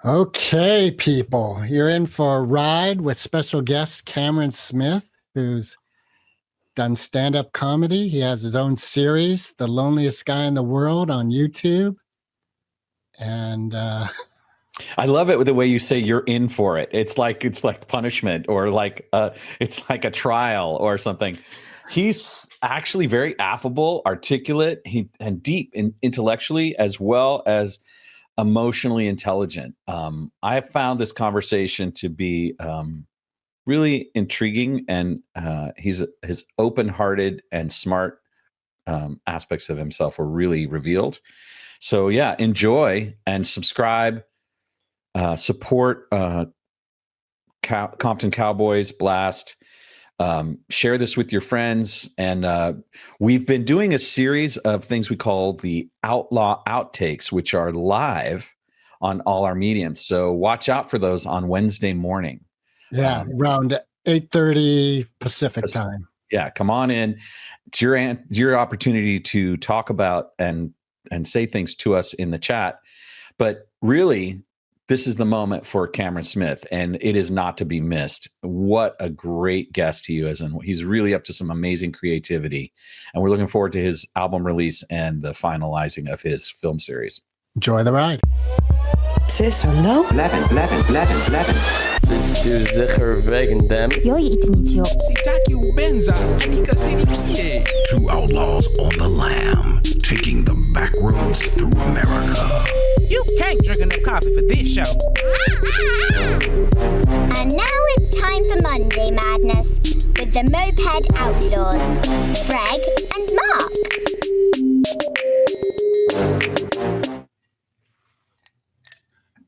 Okay, people, you're in for a ride with special guest Cameron Smith, who's done stand-up comedy. He has his own series, The Loneliest Guy in the World, on YouTube. And I love it with the way you say you're in for it. It's like punishment, or it's like a trial or something. He's actually very affable, articulate, and deep intellectually as well as emotionally intelligent. I have found this conversation to be really intriguing, and his open-hearted and smart aspects of himself were really revealed. So yeah, enjoy and subscribe, support Compton Cowboys Blast. Share this with your friends. And we've been doing a series of things we call the Outlaw Outtakes, which are live on all our mediums. So watch out for those on Wednesday morning. yeah, around 8:30 Pacific time. Yeah, come on in. It's your opportunity to talk about and say things to us in the chat. But really, this is the moment for Cameron Smith, and it is not to be missed. What a great guest he is, and he's really up to some amazing creativity. And we're looking forward to his album release and the finalizing of his film series. Enjoy the ride. Sis, hallo? Leven. Stuur zeker wegen dem. Jag är inte niet joh. Sitaki Benza, Anika City. Two outlaws on the lam, taking the back roads through America. You can't drink enough coffee for this show. And now it's time for Monday Madness with the Moped Outlaws, Greg and Mark.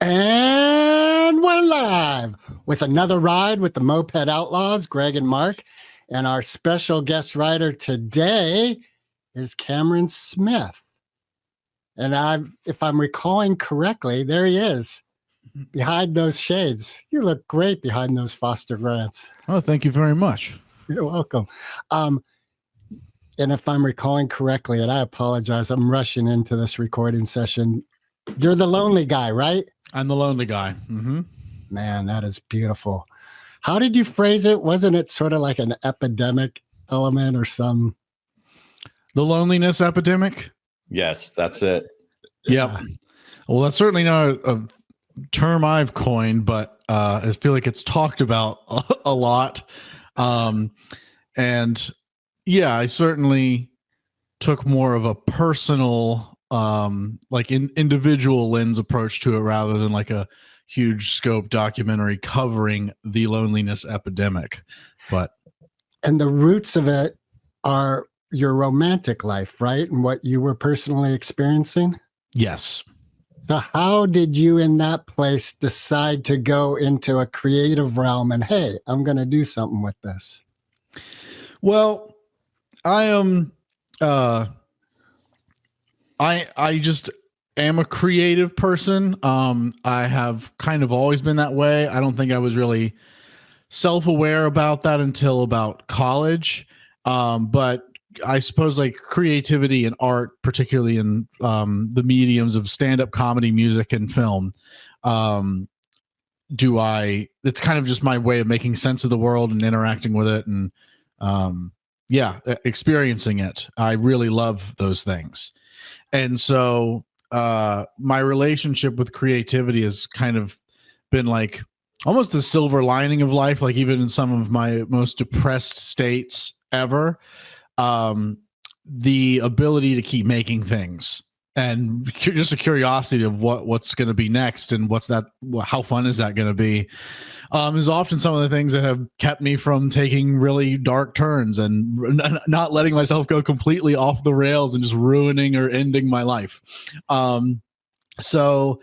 And we're live with another ride with the Moped Outlaws, Greg and Mark. And our special guest writer today is Cameron Smith. And if I'm recalling correctly, there he is behind those shades. You look great behind those Foster Grants. Oh, thank you very much. You're welcome. And if I'm recalling correctly, and I apologize, I'm rushing into this recording session. You're the lonely guy, right? I'm the lonely guy. Mm-hmm. Man, that is beautiful. How did you phrase it? Wasn't it sort of like an epidemic element or some? The loneliness epidemic? Yes, that's it. Yep. Well, that's certainly not a term I've coined, but I feel like it's talked about a lot. And yeah, I certainly took more of a personal, individual lens approach to it rather than like a huge scope documentary covering the loneliness epidemic. And the roots of it are your romantic life, right? And what you were personally experiencing? Yes. So how did you in that place decide to go into a creative realm and, hey, I'm going to do something with this? Well, I am, I just am a creative person. I have kind of always been that way. I don't think I was really self-aware about that until about college. But I suppose like creativity and art, particularly in the mediums of stand-up comedy, music, and film, it's kind of just my way of making sense of the world and interacting with it and experiencing it. I really love those things. And so my relationship with creativity has kind of been like almost the silver lining of life, like even in some of my most depressed states ever. The ability to keep making things and just a curiosity of what's going to be next and how fun is that going to be, is often some of the things that have kept me from taking really dark turns and not letting myself go completely off the rails and just ruining or ending my life. So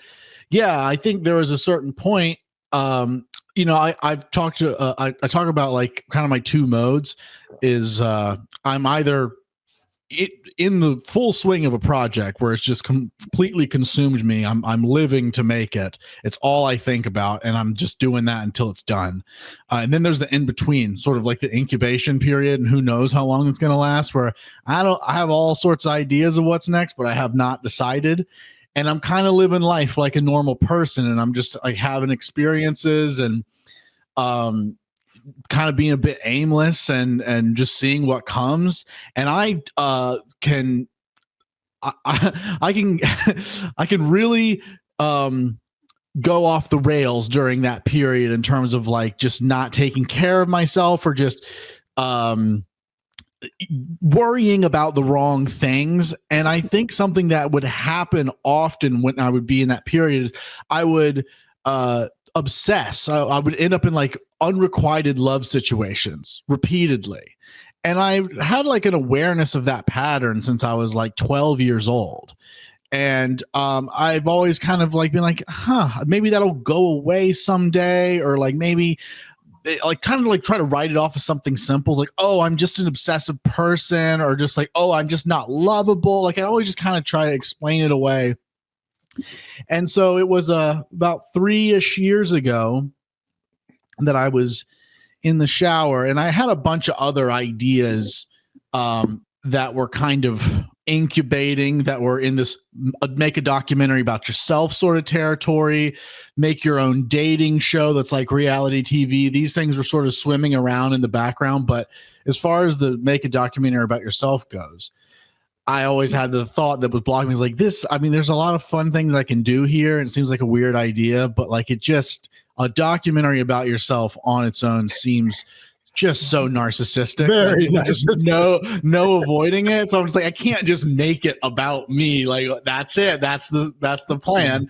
yeah, I think there was a certain point, I've talked to, I talk about like kind of my two modes is, I'm either in the full swing of a project where it's just completely consumed me. I'm living to make it. It's all I think about, and I'm just doing that until it's done. And then there's the in between, sort of like the incubation period, and who knows how long it's going to last. Where I have all sorts of ideas of what's next, but I have not decided. and I'm kind of living life like a normal person, and I'm just like having experiences and kind of being a bit aimless and just seeing what comes. And I can I can I can really go off the rails during that period in terms of like just not taking care of myself or just worrying about the wrong things. And I think something that would happen often when I would be in that period is I would obsess. I would end up in like unrequited love situations repeatedly. And I had like an awareness of that pattern since I was like 12 years old. And I've always kind of like been like, maybe that'll go away someday, or like maybe like kind of like try to write it off as something simple, like, oh, I'm just an obsessive person, or just like, oh, I'm just not lovable. Like I always just kind of try to explain it away. And so it was about 3-ish years ago that I was in the shower, and I had a bunch of other ideas that were kind of incubating, that were in this make a documentary about yourself sort of territory, make your own dating show that's like reality TV. These things were sort of swimming around in the background. But as far as the make a documentary about yourself goes, I always had the thought that was blocking me, was like this. I mean, there's a lot of fun things I can do here, and it seems like a weird idea, but like it just, a documentary about yourself on its own seems just so narcissistic. Very Like, just no avoiding it. So I'm just like, I can't just make it about me. Like that's it. That's the plan.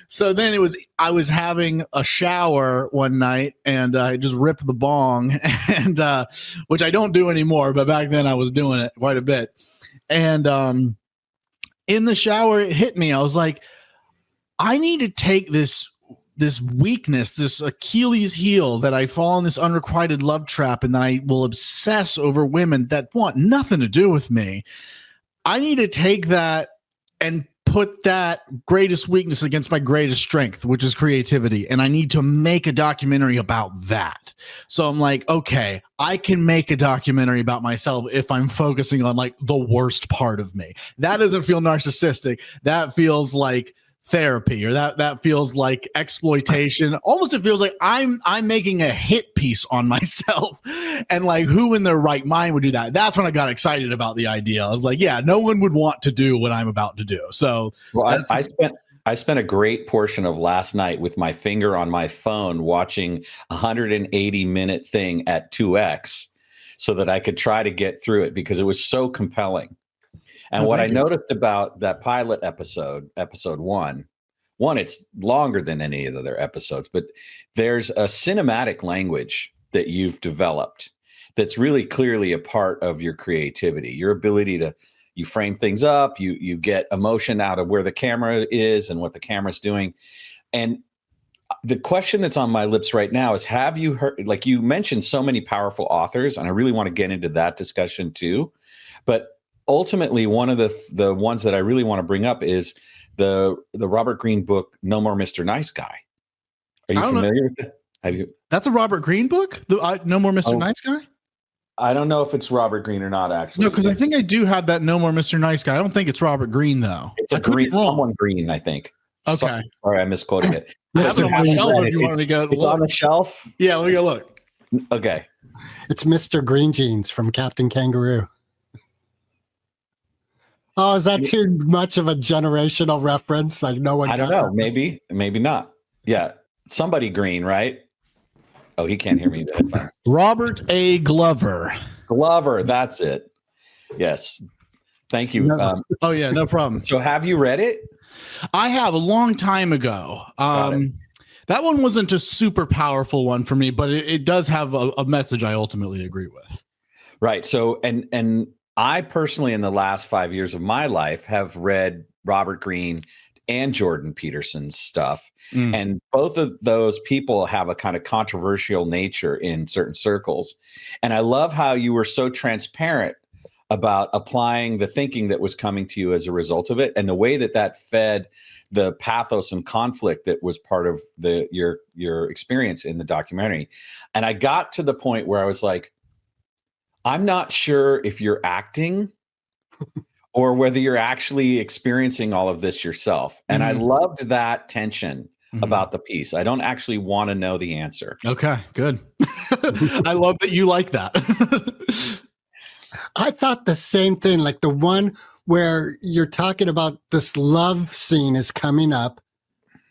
So then I was having a shower one night, and I just ripped the bong, and which I don't do anymore, but back then I was doing it quite a bit. And in the shower, it hit me. I was like, I need to take this weakness, this Achilles heel that I fall in this unrequited love trap, and then I will obsess over women that want nothing to do with me. I need to take that and put that greatest weakness against my greatest strength, which is creativity. And I need to make a documentary about that. So I'm like, okay, I can make a documentary about myself if I'm focusing on like the worst part of me. That doesn't feel narcissistic. That feels like therapy, or that feels like exploitation. Almost it feels like I'm making a hit piece on myself, and like who in their right mind would do that? That's when I got excited about the idea. I was like, yeah, no one would want to do what I'm about to do. So well, I spent a great portion of last night with my finger on my phone watching a 180-minute thing at 2x so that I could try to get through it because it was so compelling. And what I noticed about that pilot episode 1, it's longer than any of the other episodes, but there's a cinematic language that you've developed that's really clearly a part of your creativity, your ability to, you frame things up, you get emotion out of where the camera is and what the camera's doing. And the question that's on my lips right now is, have you heard, like you mentioned so many powerful authors, and I really want to get into that discussion too, but ultimately, one of the ones that I really want to bring up is the Robert Greene book, No More Mr. Nice Guy. Are you familiar with it? Have you? That's a Robert Greene book? No More Mr. Nice Guy? I don't know if it's Robert Greene or not, actually. No, because I think I do have that No More Mr. Nice Guy. I don't think it's Robert Greene, though. It's a Greene, someone Greene, I think. Okay. Sorry, I misquoted it. I have it on the shelf if you want me to go look. It's on the shelf? Yeah, let me go look. Okay. It's Mr. Green Jeans from Captain Kangaroo. Oh, is that too much of a generational reference? Like no one. I don't know. Maybe not. Yeah, somebody Green, right? Oh, he can't hear me. Robert A. Glover. Glover, that's it. Yes. Thank you. No. Oh yeah, no problem. So, have you read it? I have, a long time ago. That one wasn't a super powerful one for me, but it does have a message I ultimately agree with. Right. So, and I personally, in the last 5 years of my life, have read Robert Greene and Jordan Peterson's stuff. And both of those people have a kind of controversial nature in certain circles. And I love how you were so transparent about applying the thinking that was coming to you as a result of it, and the way that fed the pathos and conflict that was part of your experience in the documentary. And I got to the point where I was like, I'm not sure if you're acting or whether you're actually experiencing all of this yourself. And I Mhm. loved that tension Mhm. about the piece. I don't actually want to know the answer. Okay, good. I love that you like that. I thought the same thing, like the one where you're talking about this love scene is coming up,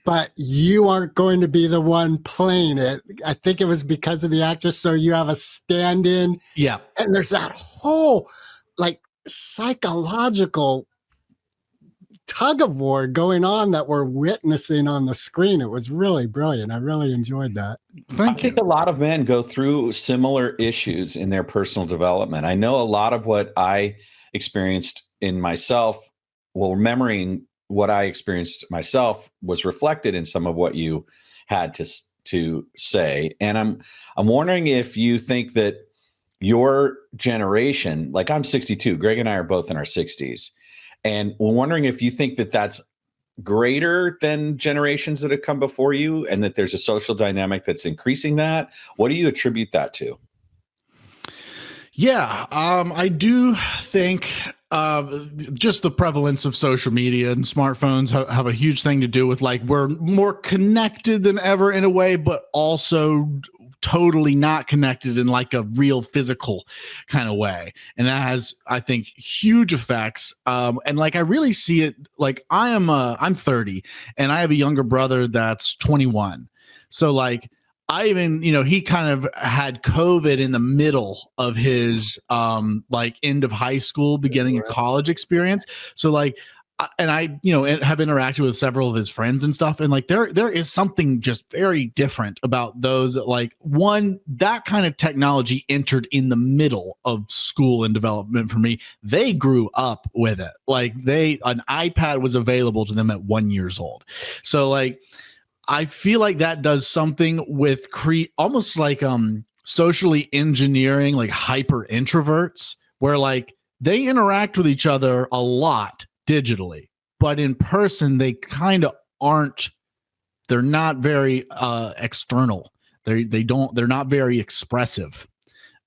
but you aren't going to be the one playing it. I think it was because of the actress. So you have a stand-in, Yeah. and there's that whole like psychological tug of war going on that we're witnessing on the screen. It was really brilliant. I really enjoyed that. I think a lot of men go through similar issues in their personal development. I know a lot of what I experienced in myself, well, remembering what I experienced myself was reflected in some of what you had to say. And I'm wondering if you think that your generation, like I'm 62, Greg and I are both in our 60s, and we're wondering if you think that that's greater than generations that have come before you, and that there's a social dynamic that's increasing that. What do you attribute that to? Yeah, I do think just the prevalence of social media and smartphones have a huge thing to do with, like, we're more connected than ever in a way, but also totally not connected in like a real physical kind of way. And that has, I think, huge effects. And like, I really see it, like I'm 30 and I have a younger brother that's 21. So like, I even, he kind of had COVID in the middle of his like end of high school, beginning of college experience. So like, and I, have interacted with several of his friends and stuff. And like, there is something just very different about those. Like, one, that kind of technology entered in the middle of school and development for me. They grew up with it. Like an iPad was available to them at 1 year old. So like, I feel like that does something with almost like socially engineering, like hyper introverts, where like they interact with each other a lot digitally, but in person they kind of aren't. They're not very external. They're not very expressive,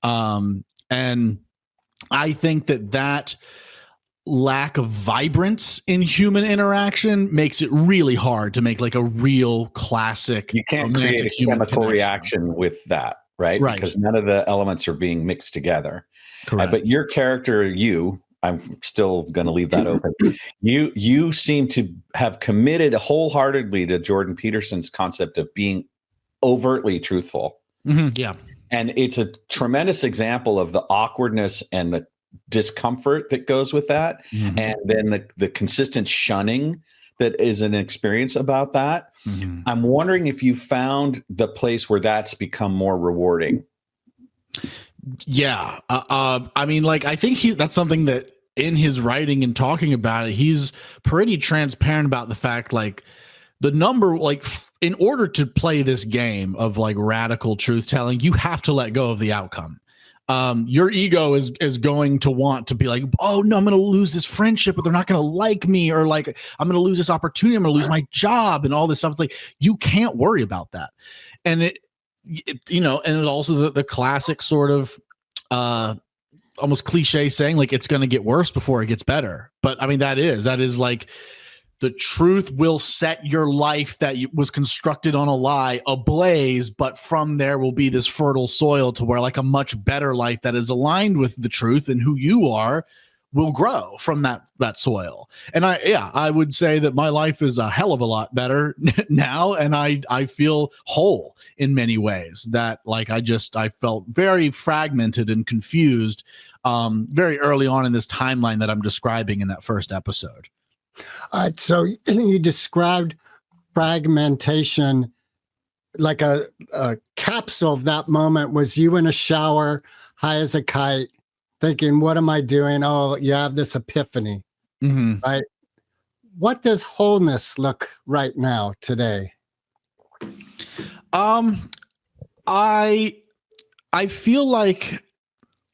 and I think that lack of vibrance in human interaction makes it really hard to make like a real classic. You can't create a chemical reaction with that, right? Because none of the elements are being mixed together. But your character, I'm still going to leave that open. You seem to have committed wholeheartedly to Jordan Peterson's concept of being overtly truthful. Mm-hmm, yeah. And it's a tremendous example of the awkwardness and the discomfort that goes with that. Mm-hmm. And then the consistent shunning that is an experience about that. Mm-hmm. I'm wondering if you found the place where that's become more rewarding. Yeah. I mean, like, I think that's something that in his writing and talking about it, he's pretty transparent about the fact, like, the number, like, in order to play this game of like radical truth telling, you have to let go of the outcome. Your ego is going to want to be like, oh no, I'm going to lose this friendship, but they're not going to like me, or like, I'm going to lose this opportunity, I'm going to lose my job and all this stuff. It's like, you can't worry about that. And it and it's also the classic sort of almost cliche saying, like, it's going to get worse before it gets better. But I mean, that is like, the truth will set your life that was constructed on a lie ablaze, but from there will be this fertile soil to where like a much better life that is aligned with the truth and who you are will grow from that soil. And I would say that my life is a hell of a lot better now, and I feel whole in many ways. That like I felt very fragmented and confused very early on in this timeline that I'm describing in that first episode. So you described fragmentation like a capsule of that moment was you in a shower, high as a kite, thinking, what am I doing? Oh, you have this epiphany, right? What does wholeness look right now today? I feel like,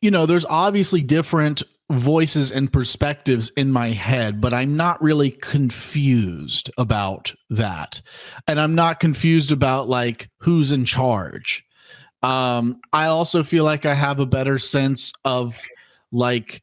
there's obviously different voices and perspectives in my head, but I'm not really confused about that. And I'm not confused about like who's in charge. I also feel like I have a better sense of like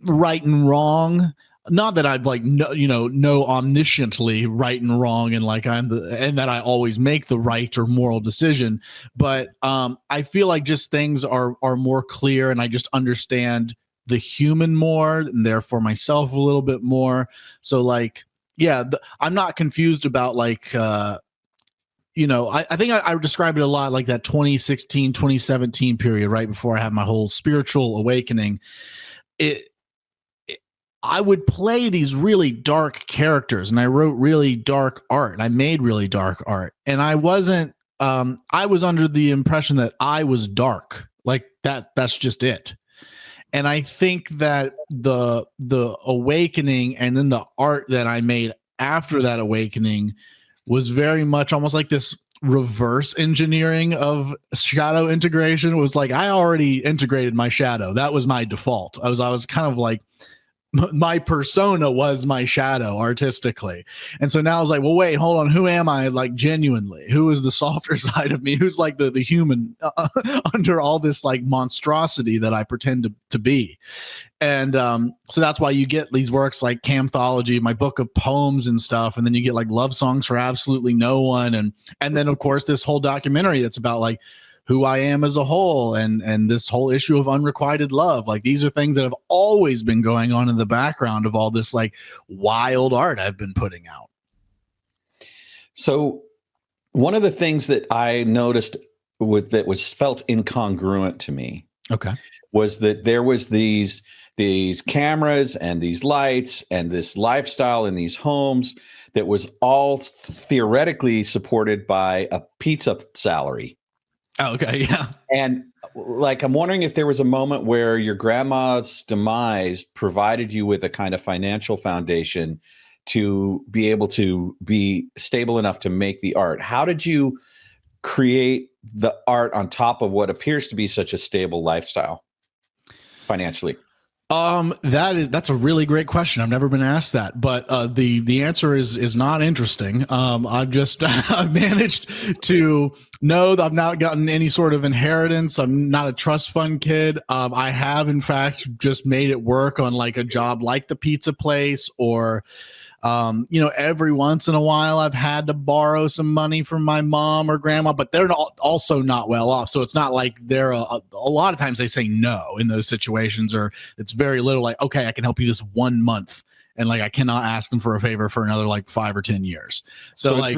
right and wrong. Not that I've like know omnisciently right and wrong, and like and that I always make the right or moral decision, but I feel like just things are more clear, and I just understand the human more, and therefore myself a little bit more. So like, yeah, I'm not confused about like I think I described it a lot like that 2016 2017 period right before I had my whole spiritual awakening. I would play these really dark characters, and I wrote really dark art, and I made really dark art. And I wasn't, I was under the impression that I was dark, like that's just it. And I think that the awakening and then the art that I made after that awakening was very much almost like this reverse engineering of shadow integration. It was like, I already integrated my shadow. That was my default. I was kind of like, my persona was my shadow artistically. And so now I was like, well, wait, hold on. Who am I like genuinely? Who is the softer side of me? Who's like the human under all this like monstrosity that I pretend to be? And so that's why you get these works like Camthology, my book of poems and stuff. And then you get like love songs for absolutely no one. And then of course this whole documentary that's about like who I am as a whole, and this whole issue of unrequited love. Like these are things that have always been going on in the background of all this like wild art I've been putting out. So one of the things that I noticed that was felt incongruent to me, okay, was that there was these cameras and these lights and this lifestyle in these homes that was all theoretically supported by a pizza salary. Oh, okay, yeah. And like, I'm wondering if there was a moment where your grandma's demise provided you with a kind of financial foundation to be able to be stable enough to make the art. How did you create the art on top of what appears to be such a stable lifestyle financially? That's a really great question. I've never been asked that, but the answer is not interesting. I've managed to know that I've not gotten any sort of inheritance. I'm not a trust fund kid. I have in fact just made it work on like a job like the pizza place, or every once in a while I've had to borrow some money from my mom or grandma, but they're also not well off. So it's not like they're a lot of times they say no in those situations, or it's very little like, okay, I can help you this 1 month. And like, I cannot ask them for a favor for another like 5 or 10 years. So like,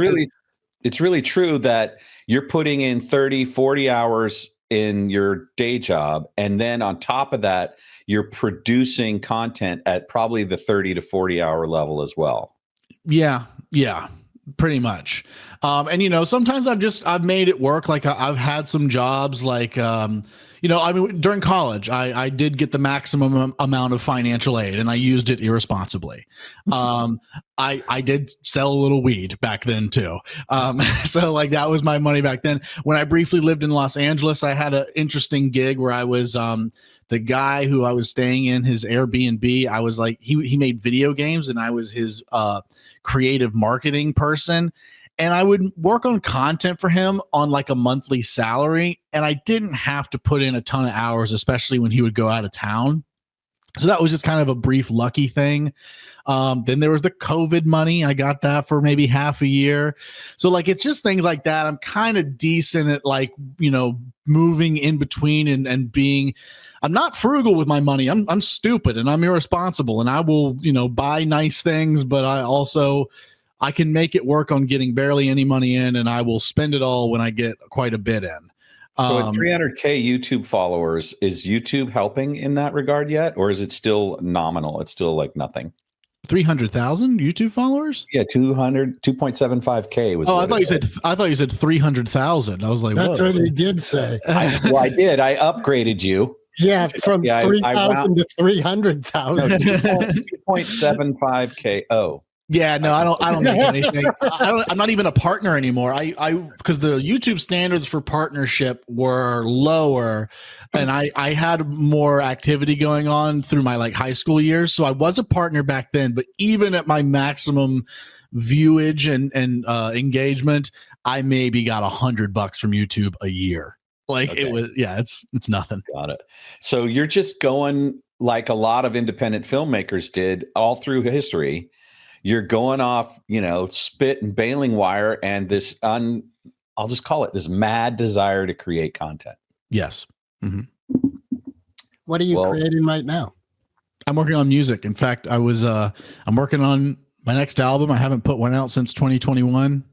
it's really true that you're putting in 30, 40 hours in your day job, and then on top of that, you're producing content at probably the 30 to 40 hour level as well. Yeah, pretty much. And sometimes I've made it work. Like I've had some jobs like during college, I did get the maximum amount of financial aid, and I used it irresponsibly. I did sell a little weed back then too. So like that was my money back then. When I briefly lived in Los Angeles, I had an interesting gig where I was the guy who I was staying in his Airbnb. I was like, he made video games, and I was his creative marketing person. And I would work on content for him on like a monthly salary. And I didn't have to put in a ton of hours, especially when he would go out of town. So that was just kind of a brief lucky thing. Then there was the COVID money. I got that for maybe half a year. So like, it's just things like that. I'm kind of decent at like, moving in between and being, I'm not frugal with my money. I'm stupid and I'm irresponsible, and I will, buy nice things, but I can make it work on getting barely any money in, and I will spend it all when I get quite a bit in. So at 300K YouTube followers, is YouTube helping in that regard yet? Or is it still nominal? It's still like nothing. 300,000 YouTube followers? Yeah, 2.75K was. Oh, I thought you said 300,000. I was like, that's whoa. what he did say. I did. I upgraded you. Yeah, from 3,000 to 300,000. 2.75K. Oh. Yeah, no, I don't make anything. I'm not even a partner anymore. Because the YouTube standards for partnership were lower, and I had more activity going on through my like high school years. So I was a partner back then, but even at my maximum viewage and engagement, I maybe got $100 from YouTube a year. Like okay. It was, yeah, it's nothing. Got it. So you're just going like a lot of independent filmmakers did all through history. You're going off, spit and baling wire and this I'll just call it this mad desire to create content. Yes. Mm-hmm. What are you creating right now? I'm working on music. In fact, I'm working on my next album. I haven't put one out since 2021.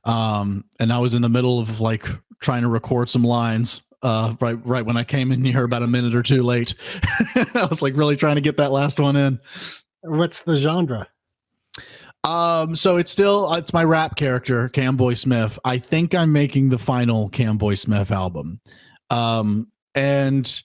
And I was in the middle of like trying to record some lines right when I came in here about a minute or two late. I was like really trying to get that last one in. What's the genre? So it's my rap character, Camboy Smith. I think I'm making the final Camboy Smith album. And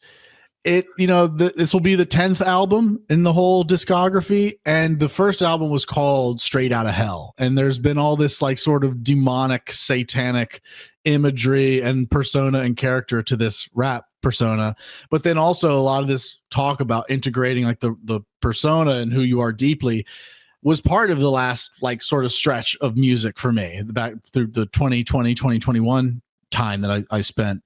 this will be the 10th album in the whole discography. And the first album was called Straight Outta Hell. And there's been all this like sort of demonic, satanic imagery and persona and character to this rap persona. But then also a lot of this talk about integrating like the persona and who you are deeply was part of the last like sort of stretch of music for me back through the 2020, 2021 time that I spent.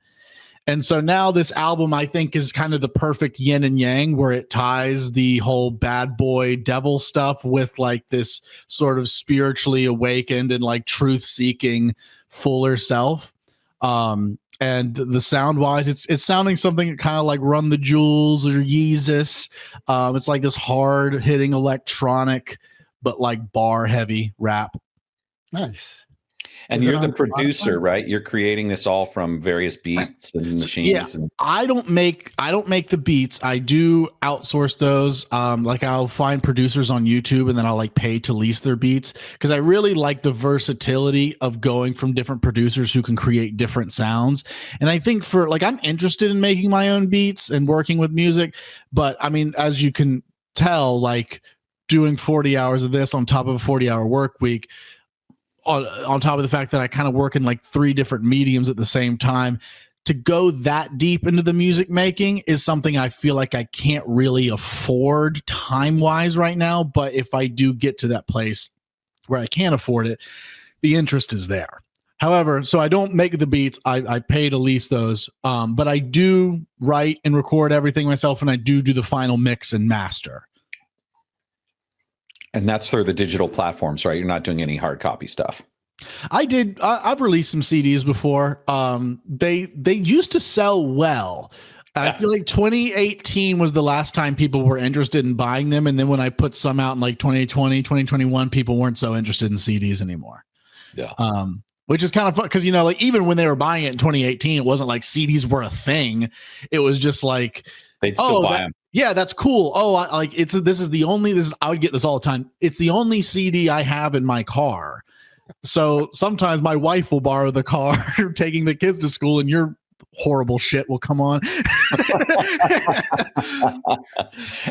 And so now this album, I think, is kind of the perfect yin and yang, where it ties the whole bad boy devil stuff with like this sort of spiritually awakened and like truth seeking fuller self. And the sound wise, it's sounding something kind of like Run the Jewels or Yeezus. It's like this hard hitting electronic, but like bar heavy rap. Nice. And you're the producer, right? You're creating this all from various beats and machines. Yeah, and I don't make the beats. I do outsource those. Like I'll find producers on YouTube and then I'll like pay to lease their beats because I really like the versatility of going from different producers who can create different sounds. And I think for like I'm interested in making my own beats and working with music, but I mean, as you can tell, like doing 40 hours of this on top of a 40-hour work week, on top of the fact that I kind of work in like 3 different mediums at the same time, to go that deep into the music making is something I feel like I can't really afford time-wise right now. But if I do get to that place where I can afford it, the interest is there. However, so I don't make the beats. I pay to lease those. But I do write and record everything myself, and I do the final mix and master. And that's through the digital platforms, right? You're not doing any hard copy stuff. I've released some CDs before. They used to sell well. I feel like 2018 was the last time people were interested in buying them. And then when I put some out in like 2020, 2021, people weren't so interested in CDs anymore. Yeah. Which is kind of fun because, like even when they were buying it in 2018, it wasn't like CDs were a thing. It was just like, they'd still buy them. Yeah, that's cool. Oh, I would get this all the time. It's the only CD I have in my car. So sometimes my wife will borrow the car taking the kids to school and your horrible shit will come on.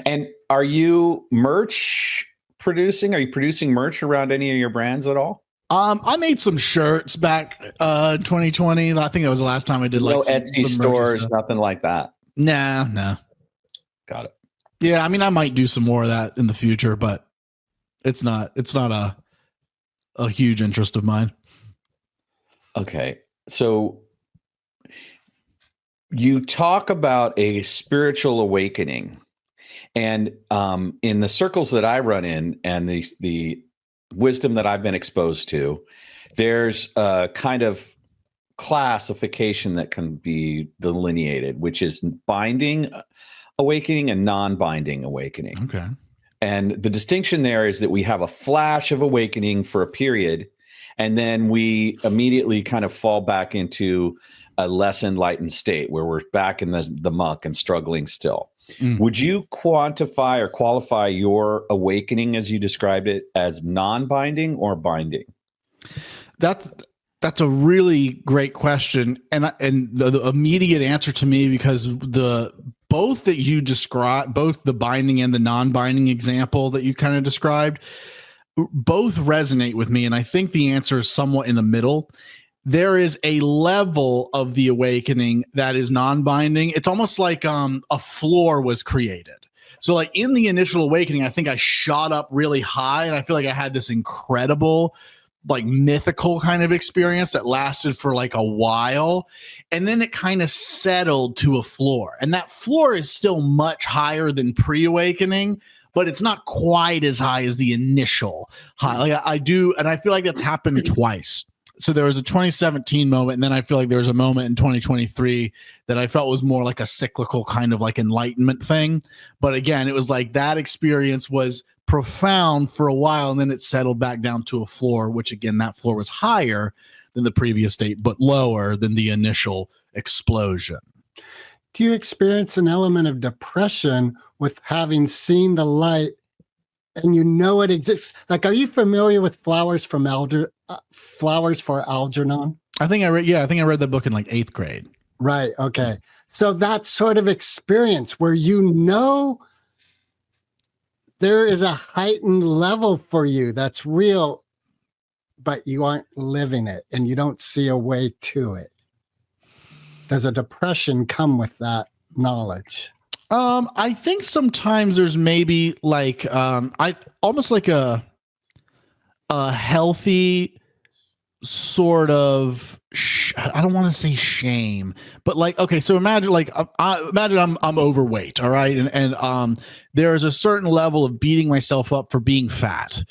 And are you merch producing? Are you producing merch around any of your brands at all? I made some shirts back in 2020. I think that was the last time I did like no Etsy stores, nothing like that. No. Got it. Yeah, I mean, I might do some more of that in the future, but it's not a huge interest of mine. Okay, so you talk about a spiritual awakening, and in the circles that I run in, and the wisdom that I've been exposed to, there's a kind of classification that can be delineated, which is binding awakening and non-binding awakening. Okay. And the distinction there is that we have a flash of awakening for a period, and then we immediately kind of fall back into a less enlightened state where we're back in the muck and struggling still. Would you quantify or qualify your awakening as you described it as non-binding or binding? That's a really great question. And the immediate answer to me, because both that you describe, both the binding and the non-binding example that you kind of described, both resonate with me. And I think the answer is somewhat in the middle. There is a level of the awakening that is non-binding. It's almost like a floor was created. So like in the initial awakening, I think I shot up really high and I feel like I had this incredible like mythical kind of experience that lasted for like a while, and then it kind of settled to a floor, and that floor is still much higher than pre-awakening, but it's not quite as high as the initial high. Like I do, and I feel like that's happened twice. So there was a 2017 moment, and then I feel like there was a moment in 2023 that I felt was more like a cyclical kind of like enlightenment thing. But again, it was like that experience was profound for a while, and then it settled back down to a floor, which again, that floor was higher than the previous state, but lower than the initial explosion. Do you experience an element of depression with having seen the light and you know it exists? Like, are you familiar with Flowers for Algernon? I think I read that book in like 8th grade. Right. Okay. So that sort of experience where you know there is a heightened level for you that's real, but you aren't living it and you don't see a way to it. Does a depression come with that knowledge? I think sometimes there's maybe like I almost like a healthy sort of I don't want to say shame, but like, okay, so imagine like imagine I'm overweight, all right, and there is a certain level of beating myself up for being fat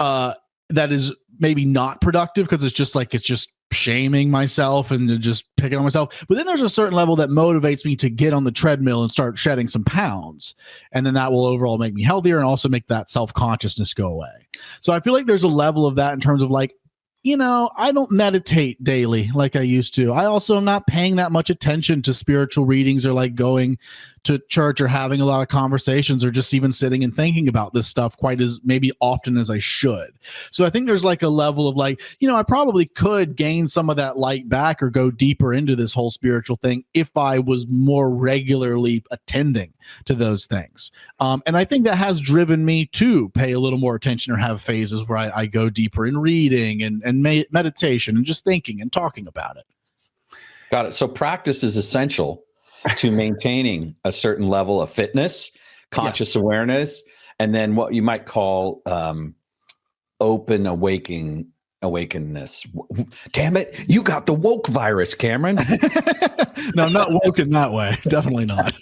that is maybe not productive because it's just shaming myself and just picking on myself. But then there's a certain level that motivates me to get on the treadmill and start shedding some pounds. And then that will overall make me healthier and also make that self-consciousness go away. So I feel like there's a level of that in terms of like, you know, I don't meditate daily like I used to. I also am not paying that much attention to spiritual readings or like going to church or having a lot of conversations or just even sitting and thinking about this stuff quite as maybe often as I should. So I think there's like a level of like, you know, I probably could gain some of that light back or go deeper into this whole spiritual thing if I was more regularly attending to those things. And I think that has driven me to pay a little more attention or have phases where I go deeper in reading and meditation and just thinking and talking about it. Got it. So practice is essential to maintaining a certain level of fitness, conscious awareness, and then what you might call open awakenness. Damn it, you got the woke virus, Cameron. No, I'm not woke in that way. Definitely not.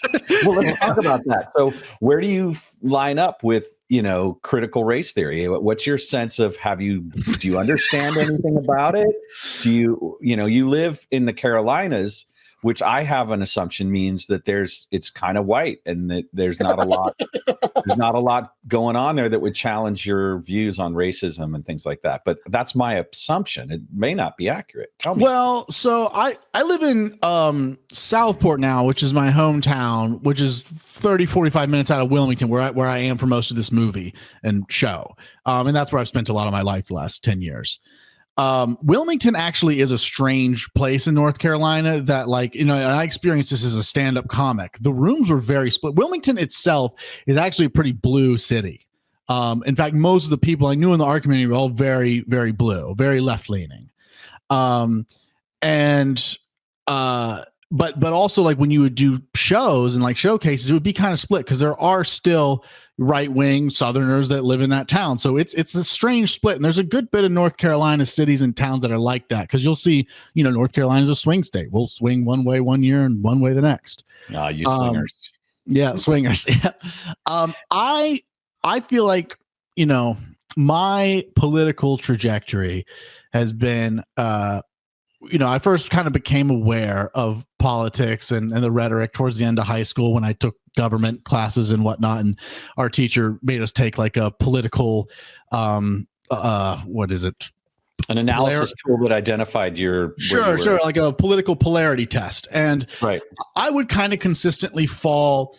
Well, let's talk about that. So where do you line up with, you know, critical race theory? What's your sense of do you understand anything about it? Do you live in the Carolinas, which I have an assumption means that it's kind of white and that there's not a lot going on there that would challenge your views on racism and things like that. But that's my assumption. It may not be accurate. Tell me. Well, so I live in Southport now, which is my hometown, which is 30, 45 minutes out of Wilmington, where I am for most of this movie and show. And that's where I've spent a lot of my life the last 10 years. Wilmington actually is a strange place in North Carolina that, like, you know, and I experienced this as a stand-up comic. The rooms were very split. Wilmington itself is actually a pretty blue city. In fact, most of the people I knew in the art community were all very, very blue, very left-leaning. But also, like, when you would do shows and like showcases, it would be kind of split because there are still right-wing Southerners that live in that town. So it's a strange split. And there's a good bit of North Carolina cities and towns that are like that because you'll see, you know, North Carolina's a swing state. We'll swing one way one year and one way the next. You swingers. Yeah, swingers. Yeah. I feel like, you know, my political trajectory has been you know, I first kind of became aware of politics and the rhetoric towards the end of high school when I took government classes and whatnot. And our teacher made us take like a political, what is it? An analysis tool that identified your sure, like a political polarity test. And right. I would kind of consistently fall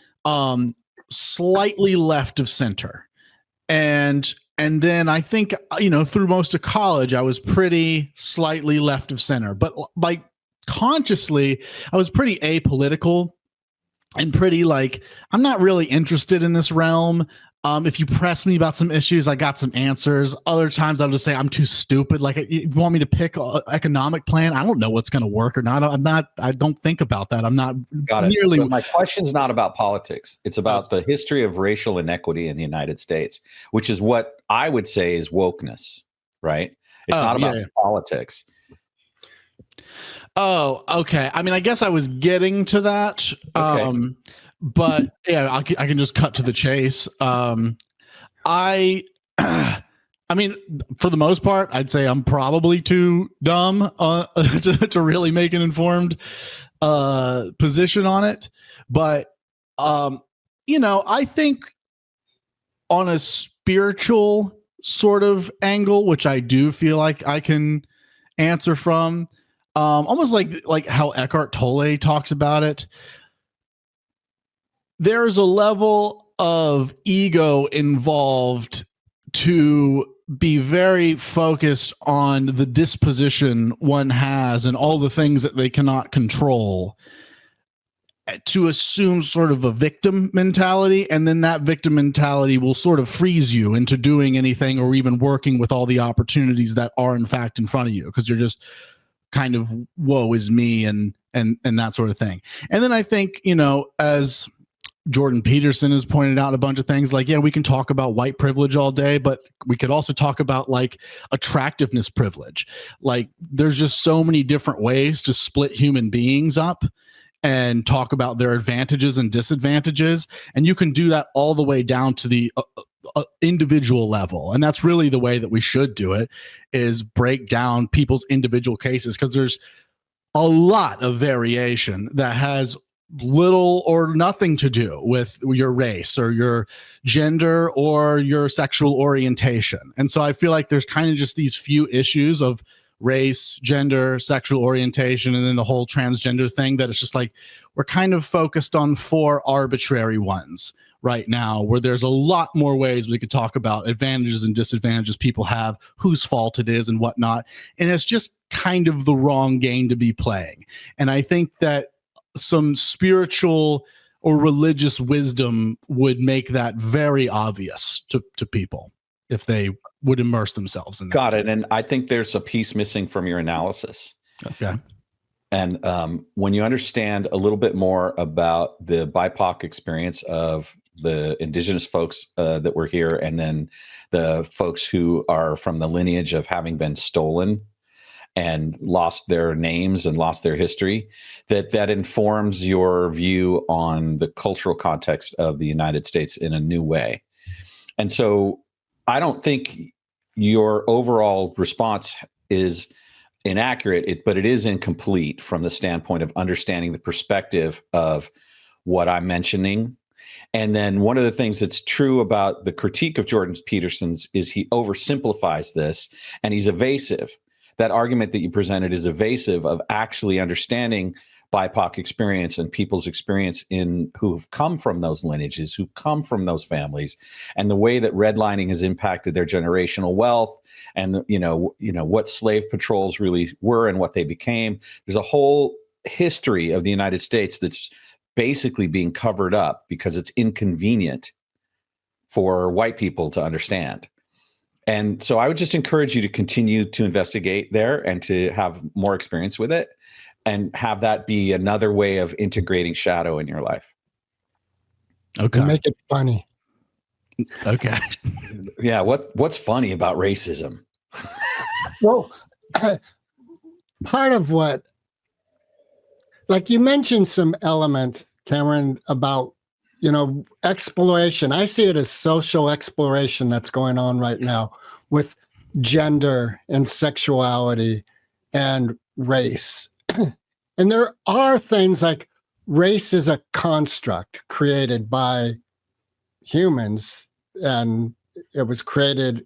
slightly left of center. And then I think, you know, through most of college, I was pretty slightly left of center, but like consciously, I was pretty apolitical and pretty like, I'm not really interested in this realm. If you press me about some issues, I got some answers. Other times I'll just say I'm too stupid. Like, you want me to pick an economic plan? I don't know what's going to work or not. I don't think about that. I'm not nearly. But my question's not about politics. It's about the history of racial inequity in the United States, which is what I would say is wokeness, right? It's not about yeah. politics. Oh, okay. I mean, I guess I was getting to that. Okay. But yeah, I can just cut to the chase. I mean, for the most part, I'd say I'm probably too dumb to really make an informed position on it. But I think on a spiritual sort of angle, which I do feel like I can answer from, almost like how Eckhart Tolle talks about it. There's a level of ego involved to be very focused on the disposition one has and all the things that they cannot control, to assume sort of a victim mentality. And then that victim mentality will sort of freeze you into doing anything or even working with all the opportunities that are in fact in front of you, because you're just kind of woe is me and that sort of thing. And then I think, as Jordan Peterson has pointed out a bunch of things, like, yeah, we can talk about white privilege all day, but we could also talk about like attractiveness privilege. Like, there's just so many different ways to split human beings up and talk about their advantages and disadvantages. And you can do that all the way down to the individual level. And that's really the way that we should do it, is break down people's individual cases, because there's a lot of variation that has little or nothing to do with your race or your gender or your sexual orientation. And so I feel like there's kind of just these few issues of race, gender, sexual orientation, and then the whole transgender thing, that it's just like we're kind of focused on 4 arbitrary ones right now, where there's a lot more ways we could talk about advantages and disadvantages people have, whose fault it is and whatnot. And it's just kind of the wrong game to be playing. And I think that some spiritual or religious wisdom would make that very obvious to people if they would immerse themselves in that. Got it. And I think there's a piece missing from your analysis. Okay. And when you understand a little bit more about the BIPOC experience of the indigenous folks that were here, and then the folks who are from the lineage of having been stolen and lost their names and lost their history, that informs your view on the cultural context of the United States in a new way. And so I don't think your overall response is inaccurate, but it is incomplete from the standpoint of understanding the perspective of what I'm mentioning. And then one of the things that's true about the critique of Jordan Peterson's is he oversimplifies this, and he's evasive. That argument that you presented is evasive of actually understanding BIPOC experience and people's experience who've come from those lineages, who come from those families, and the way that redlining has impacted their generational wealth, and what slave patrols really were and what they became. There's a whole history of the United States that's basically being covered up because it's inconvenient for white people to understand. And so I would just encourage you to continue to investigate there and to have more experience with it, and have that be another way of integrating shadow in your life. Okay. Make it funny. Okay. Yeah. What's funny about racism? Well, part of what, like you mentioned some element, Cameron, about exploration. I see it as social exploration that's going on right now with gender and sexuality and race. And there are things like race is a construct created by humans, and it was created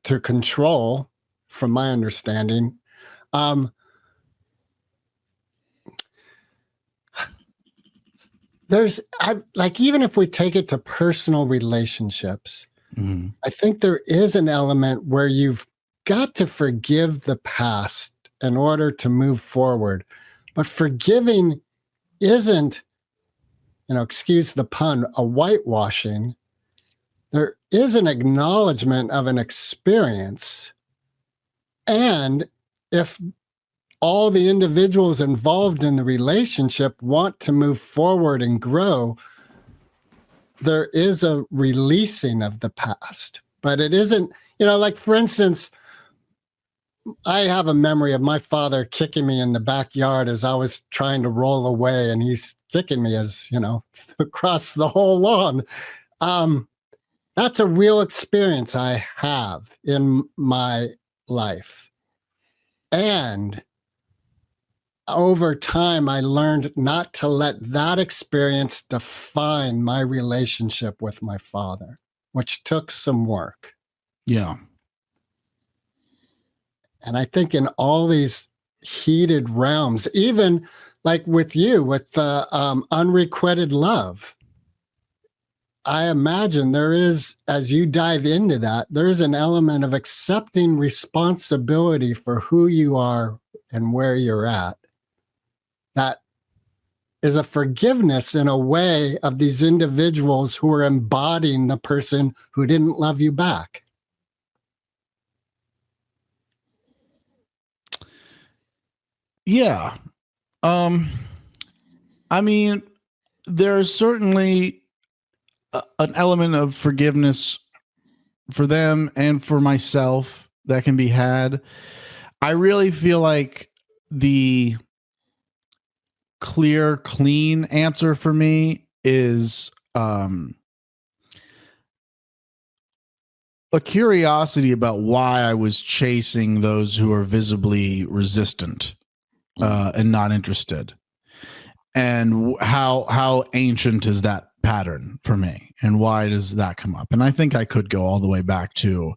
to control, from my understanding. Even if we take it to personal relationships, I think there is an element where you've got to forgive the past in order to move forward. But forgiving isn't, excuse the pun, a whitewashing. There is an acknowledgement of an experience. And if all the individuals involved in the relationship want to move forward and grow, there is a releasing of the past. But it isn't, like, for instance, I have a memory of my father kicking me in the backyard as I was trying to roll away, and he's kicking me as, across the whole lawn. That's a real experience I have in my life. And over time, I learned not to let that experience define my relationship with my father, which took some work. Yeah. And I think in all these heated realms, even like with you, with the unrequited love, I imagine there is, as you dive into that, there's an element of accepting responsibility for who you are and where you're at. That is a forgiveness in a way of these individuals who are embodying the person who didn't love you back. Yeah. I mean, there's certainly an element of forgiveness for them and for myself that can be had. I really feel like the clear, clean answer for me is a curiosity about why I was chasing those who are visibly resistant and not interested, and how ancient is that pattern for me, and why does that come up? And I think I could go all the way back to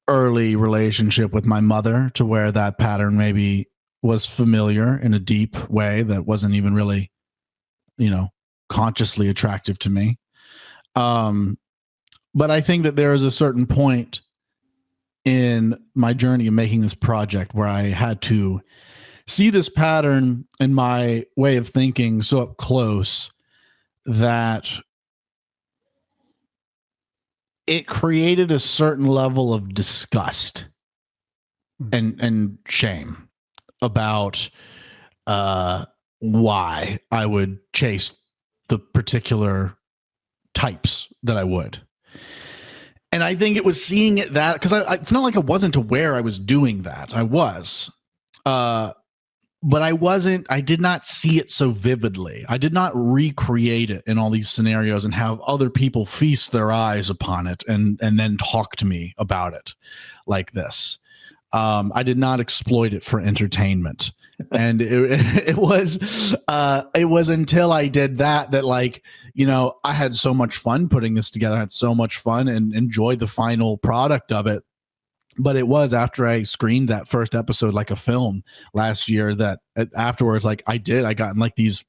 early relationship with my mother, to where that pattern maybe was familiar in a deep way that wasn't even really, consciously attractive to me. But I think that there is a certain point in my journey of making this project where I had to see this pattern in my way of thinking so up close that it created a certain level of disgust and shame about why I would chase the particular types that I would. And I think it was seeing it that, because it's not like I wasn't aware I was doing that. I was. But I did not see it so vividly. I did not recreate it in all these scenarios and have other people feast their eyes upon it and then talk to me about it like this. I did not exploit it for entertainment. And it was until I did that I had so much fun putting this together. I had so much fun and enjoyed the final product of it. But it was after I screened that first episode like a film last year that afterwards, I got in these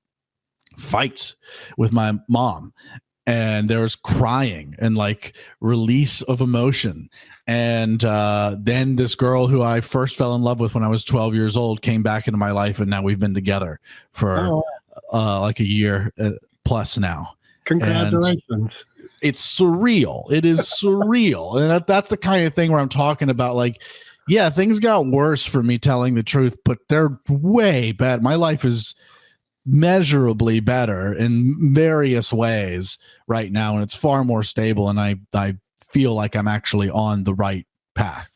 fights with my mom, and there was crying and release of emotion. And then this girl who I first fell in love with when I was 12 years old came back into my life, and now we've been together for a year plus now. Congratulations. And it's surreal. It is surreal. And that's the kind of thing where I'm talking about, things got worse for me, telling the truth, but they're way better. My life is measurably better in various ways right now, and it's far more stable, and I feel like I'm actually on the right path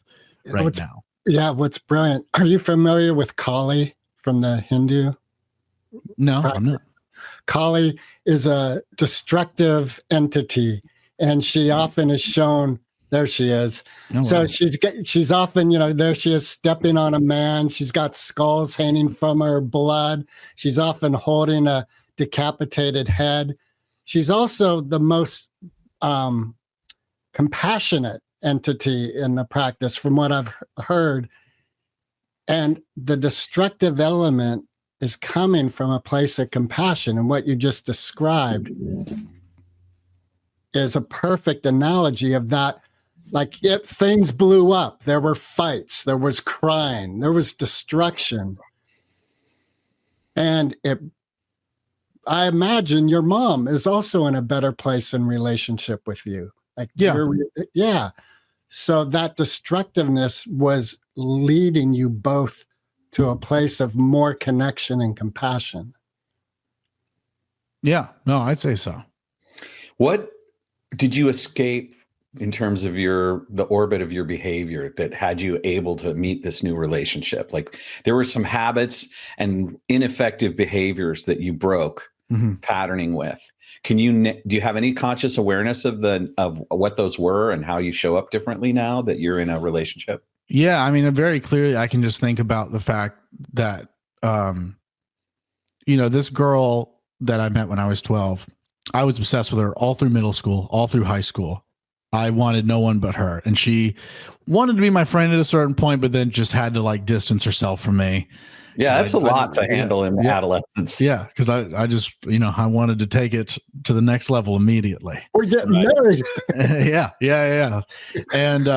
now. Yeah, what's brilliant. Are you familiar with Kali from the Hindu? No, I'm not. Kali is a destructive entity, and she often is shown. There she is. Oh, so wow. She's often, there she is stepping on a man. She's got skulls hanging from her blood. She's often holding a decapitated head. She's also the most compassionate entity in the practice, from what I've heard. And the destructive element is coming from a place of compassion. And what you just described is a perfect analogy of that. If things blew up, there were fights, there was crying, there was destruction. And I imagine your mom is also in a better place in relationship with you. Yeah. So that destructiveness was leading you both to a place of more connection and compassion. Yeah, no, I'd say so. What did you escape in terms of the orbit of your behavior that had you able to meet this new relationship? Like there were some habits and ineffective behaviors that you broke patterning with. Do you have any conscious awareness of what those were and how you show up differently now that you're in a relationship? Yeah. I mean, very clearly I can just think about the fact that, this girl that I met when I was 12, I was obsessed with her all through middle school, all through high school. I wanted no one but her. And she wanted to be my friend at a certain point, but then just had to like distance herself from me. Yeah, that's a lot to handle in adolescence. Yeah, because I just, I wanted to take it to the next level immediately. We're getting married. Yeah. And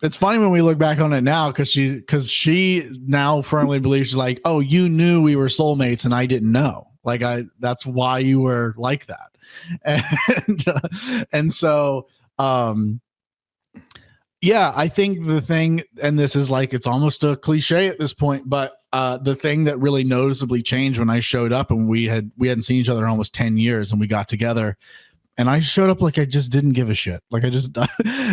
it's funny when we look back on it now because she now firmly believes, she's like, oh, you knew we were soulmates and I didn't know. Like that's why you were like that. And so yeah, I think the thing, and this is like, it's almost a cliche at this point, but the thing that really noticeably changed when I showed up, and we hadn't seen each other in almost 10 years, and we got together, and I showed up like I just didn't give a shit. Like I just,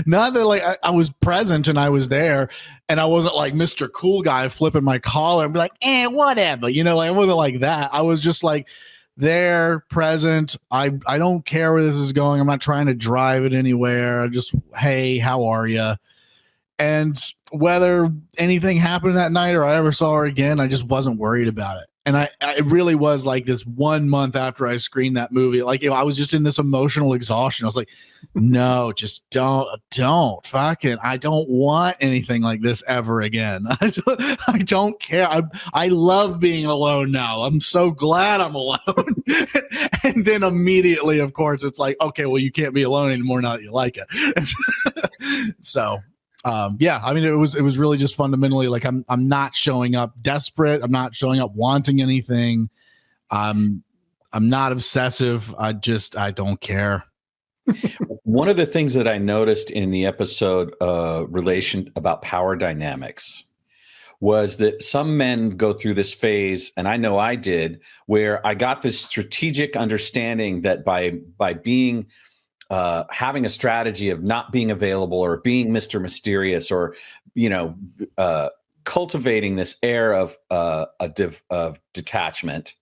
not that like I was present and I was there, and I wasn't like Mr. Cool Guy flipping my collar and be like, whatever, like I wasn't like that. I was just like there, present. I don't care where this is going. I'm not trying to drive it anywhere. I just, hey, how are you? And whether anything happened that night or I ever saw her again, I just wasn't worried about it. And I really was like this 1 month after I screened that movie, like I was just in this emotional exhaustion. I was like, no, just don't fucking, I don't want anything like this ever again. I don't care. I love being alone now. I'm so glad I'm alone. And then immediately, of course, it's like, okay, well, you can't be alone anymore now that you like it. So yeah, I mean, it was really just fundamentally like I'm not showing up desperate. I'm not showing up wanting anything. I'm not obsessive. I don't care. One of the things that I noticed in the episode relation about power dynamics was that some men go through this phase, and I know I did, where I got this strategic understanding that by being having a strategy of not being available or being Mr. Mysterious or, cultivating this air of detachment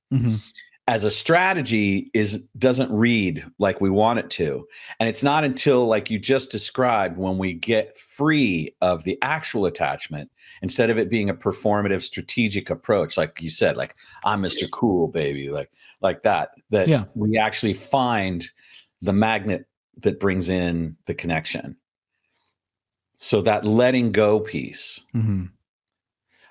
as a strategy doesn't read like we want it to. And it's not until, like you just described, when we get free of the actual attachment, instead of it being a performative strategic approach, like you said, like I'm Mr. Cool, baby, like that we actually find the magnet that brings in the connection. So that letting go piece. And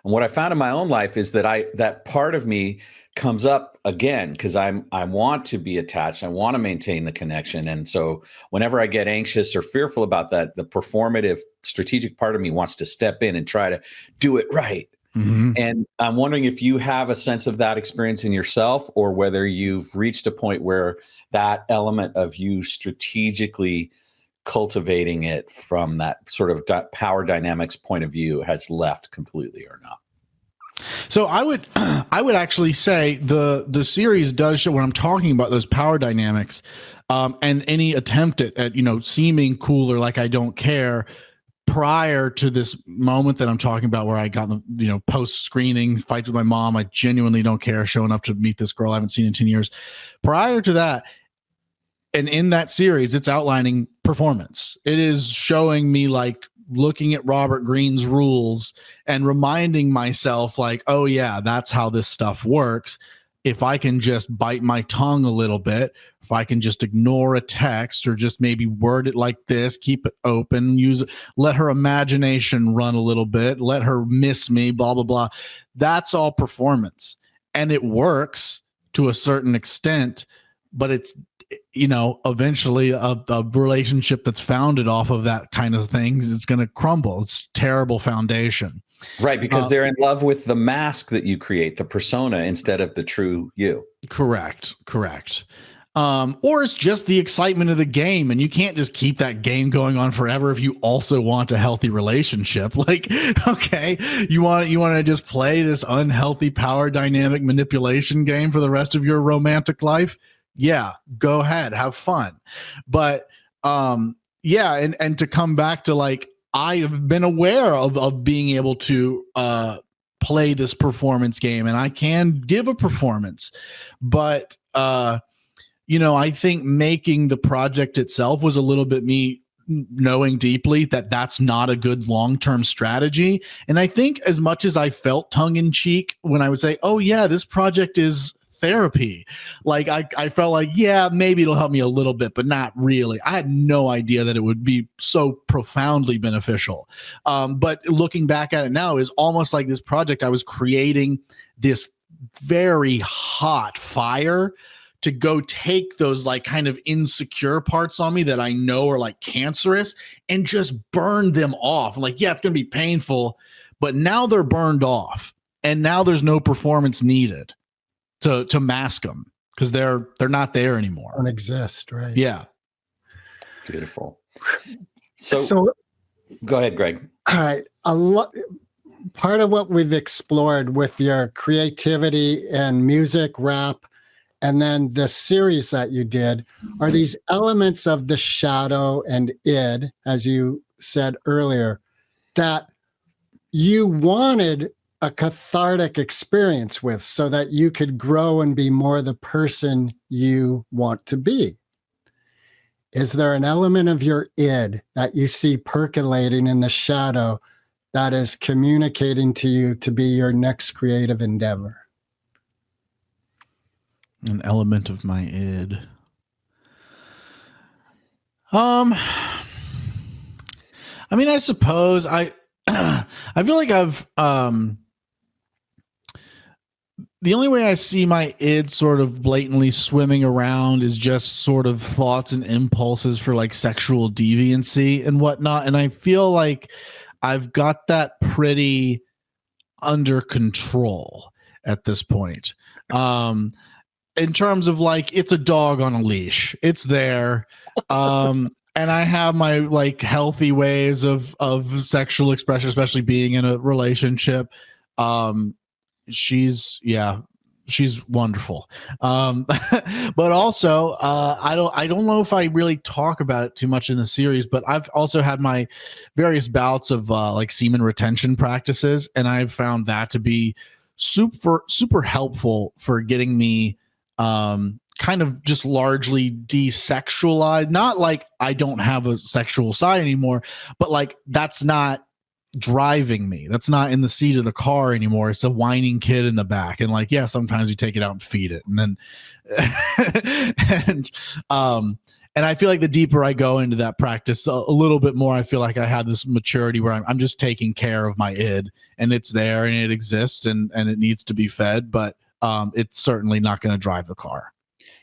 what I found in my own life is that that part of me comes up again because I want to be attached. I want to maintain the connection. And so whenever I get anxious or fearful about that, the performative strategic part of me wants to step in and try to do it right. And I'm wondering if you have a sense of that experience in yourself, or whether you've reached a point where that element of you strategically cultivating it from that sort of power dynamics point of view has left completely or not. So I would actually say the series does show, when I'm talking about those power dynamics, and any attempt at seeming cool or like I don't care, prior to this moment that I'm talking about, where I got the post screening fights with my mom, I genuinely don't care, showing up to meet this girl I haven't seen in 10 years. Prior to that, and in that series, it's outlining performance. It is showing me like looking at Robert Greene's rules and reminding myself like, oh yeah, that's how this stuff works. If I can just bite my tongue a little bit, if I can just ignore a text or just maybe word it like this, keep it open, let her imagination run a little bit, let her miss me, blah, blah, blah. That's all performance. And it works to a certain extent, but it's, eventually a relationship that's founded off of that kind of things, it's going to crumble. It's terrible foundation. Right, because they're in love with the mask that you create, the persona, instead of the true you. Correct. Or it's just the excitement of the game, and you can't just keep that game going on forever if you also want a healthy relationship. Like, okay, you want to just play this unhealthy power dynamic manipulation game for the rest of your romantic life? Yeah, go ahead, have fun. But yeah, and to come back to like, I have been aware of being able to play this performance game, and I can give a performance, but I think making the project itself was a little bit me knowing deeply that that's not a good long-term strategy. And I think as much as I felt tongue-in-cheek when I would say, oh yeah, this project is therapy, like I felt like, yeah, maybe it'll help me a little bit, but not really. I had no idea that it would be so profoundly beneficial. But looking back at it now, is almost like this project, I was creating this very hot fire to go take those like kind of insecure parts on me that I know are like cancerous and just burn them off. Like, yeah, it's going to be painful, but now they're burned off, and now there's no performance needed to mask them, because they're not there anymore. Don't exist, right? Yeah. Beautiful. So go ahead, Greg. All right. Part of what we've explored with your creativity and music, rap, and then the series that you did are these elements of the shadow and id, as you said earlier, that you wanted a cathartic experience with so that you could grow and be more the person you want to be. Is there an element of your id that you see percolating in the shadow that is communicating to you to be your next creative endeavor? An element of my id. I mean, I suppose I feel like I've the only way I see my id sort of blatantly swimming around is just sort of thoughts and impulses for like sexual deviancy and whatnot. And I feel like I've got that pretty under control at this point. In terms of like, it's a dog on a leash. It's there. And I have my like healthy ways of sexual expression, especially being in a relationship. She's wonderful. But also, I don't know if I really talk about it too much in the series, but I've also had my various bouts of like semen retention practices, and I've found that to be super helpful for getting me kind of just largely desexualized. Not like I don't have a sexual side anymore, but like that's not driving me. That's not in the seat of the car anymore. It's a whining kid in the back. And like, yeah, sometimes you take it out and feed it. And then and I feel like the deeper I go into that practice, a little bit more, I feel like I have this maturity where I'm just taking care of my id, and it's there and it exists and it needs to be fed, but it's certainly not going to drive the car.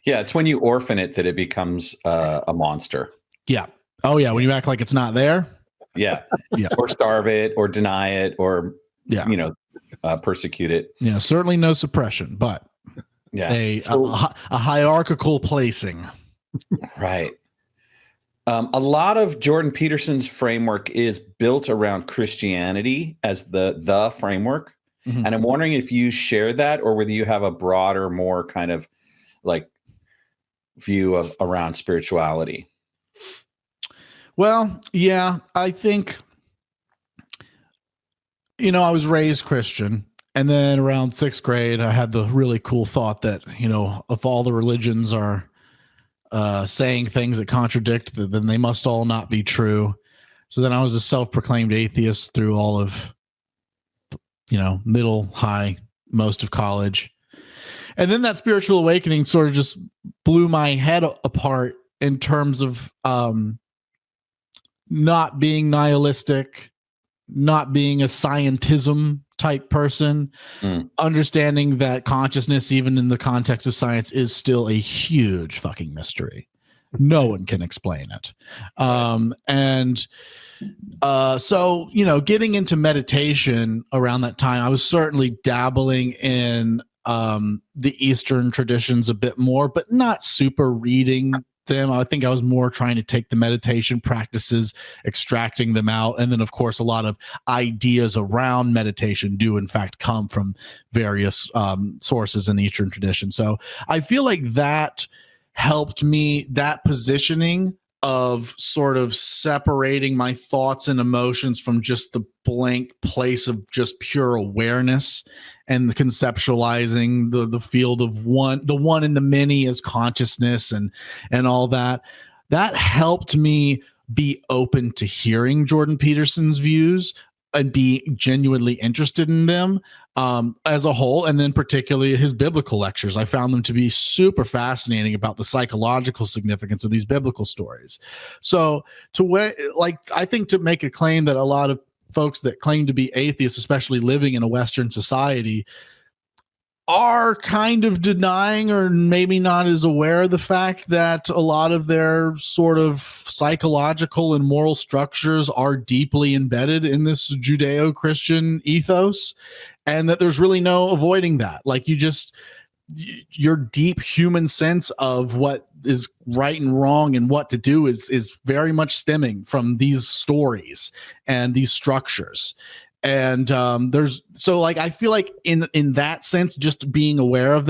Yeah, it's when you orphan it that it becomes a monster. Yeah. Oh yeah, when you act like it's not there. Yeah. Yeah. Or starve it, or deny it, or persecute it. Yeah, certainly no suppression, but yeah, a hierarchical placing. Right. A lot of Jordan Peterson's framework is built around Christianity as the framework. Mm-hmm. And I'm wondering if you share that, or whether you have a broader, more kind of like view of around spirituality. Well, yeah, I think, I was raised Christian, and then around 6th grade, I had the really cool thought that, if all the religions are saying things that contradict, then they must all not be true. So then I was a self-proclaimed atheist through all of, middle, high, most of college. And then that spiritual awakening sort of just blew my head apart in terms of not being nihilistic, not being a scientism type person, understanding that consciousness, even in the context of science, is still a huge fucking mystery. No one can explain it. So, getting into meditation around that time, I was certainly dabbling in the Eastern traditions a bit more, but not super reading them. I think I was more trying to take the meditation practices, extracting them out. And then, of course, a lot of ideas around meditation do, in fact, come from various sources in the Eastern tradition. So I feel like that helped me, that positioning of sort of separating my thoughts and emotions from just the blank place of just pure awareness and the conceptualizing the field of the one and the many as consciousness and all that helped me be open to hearing Jordan Peterson's views and be genuinely interested in them as a whole. And then particularly his biblical lectures. I found them to be super fascinating about the psychological significance of these biblical stories. So I think to make a claim that a lot of folks that claim to be atheists, especially living in a Western society, are kind of denying or maybe not as aware of the fact that a lot of their sort of psychological and moral structures are deeply embedded in this Judeo-Christian ethos, and that there's really no avoiding that. Like your deep human sense of what is right and wrong and what to do is very much stemming from these stories and these structures. And I feel like in that sense, just being aware of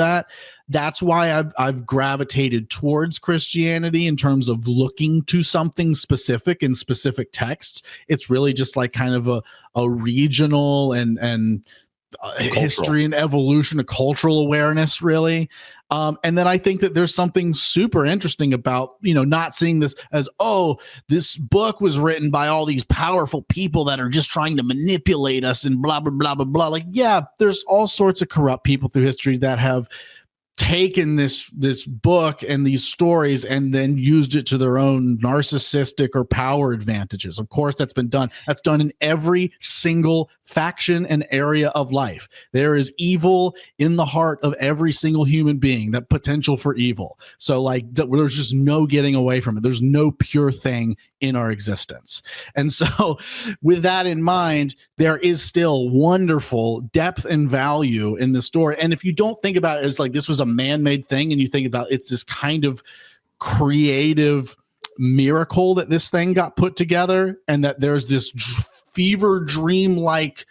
that's why I've gravitated towards Christianity in terms of looking to something specific in specific texts. It's really just like kind of a regional and history and evolution, a cultural awareness, really. And then I think that there's something super interesting about, not seeing this as, this book was written by all these powerful people that are just trying to manipulate us and blah, blah, blah, blah, blah. Like, yeah, there's all sorts of corrupt people through history that have taken this book and these stories and then used it to their own narcissistic or power advantages. Of course, that's been done. That's done in every single faction and area of life. There is evil in the heart of every single human being, that potential for evil. So there's just no getting away from it. There's no pure thing in our existence. And so with that in mind, there is still wonderful depth and value in the story. And if you don't think about it as like this was a man-made thing, and you think about it's this kind of creative miracle that this thing got put together, and that there's this fever dream-like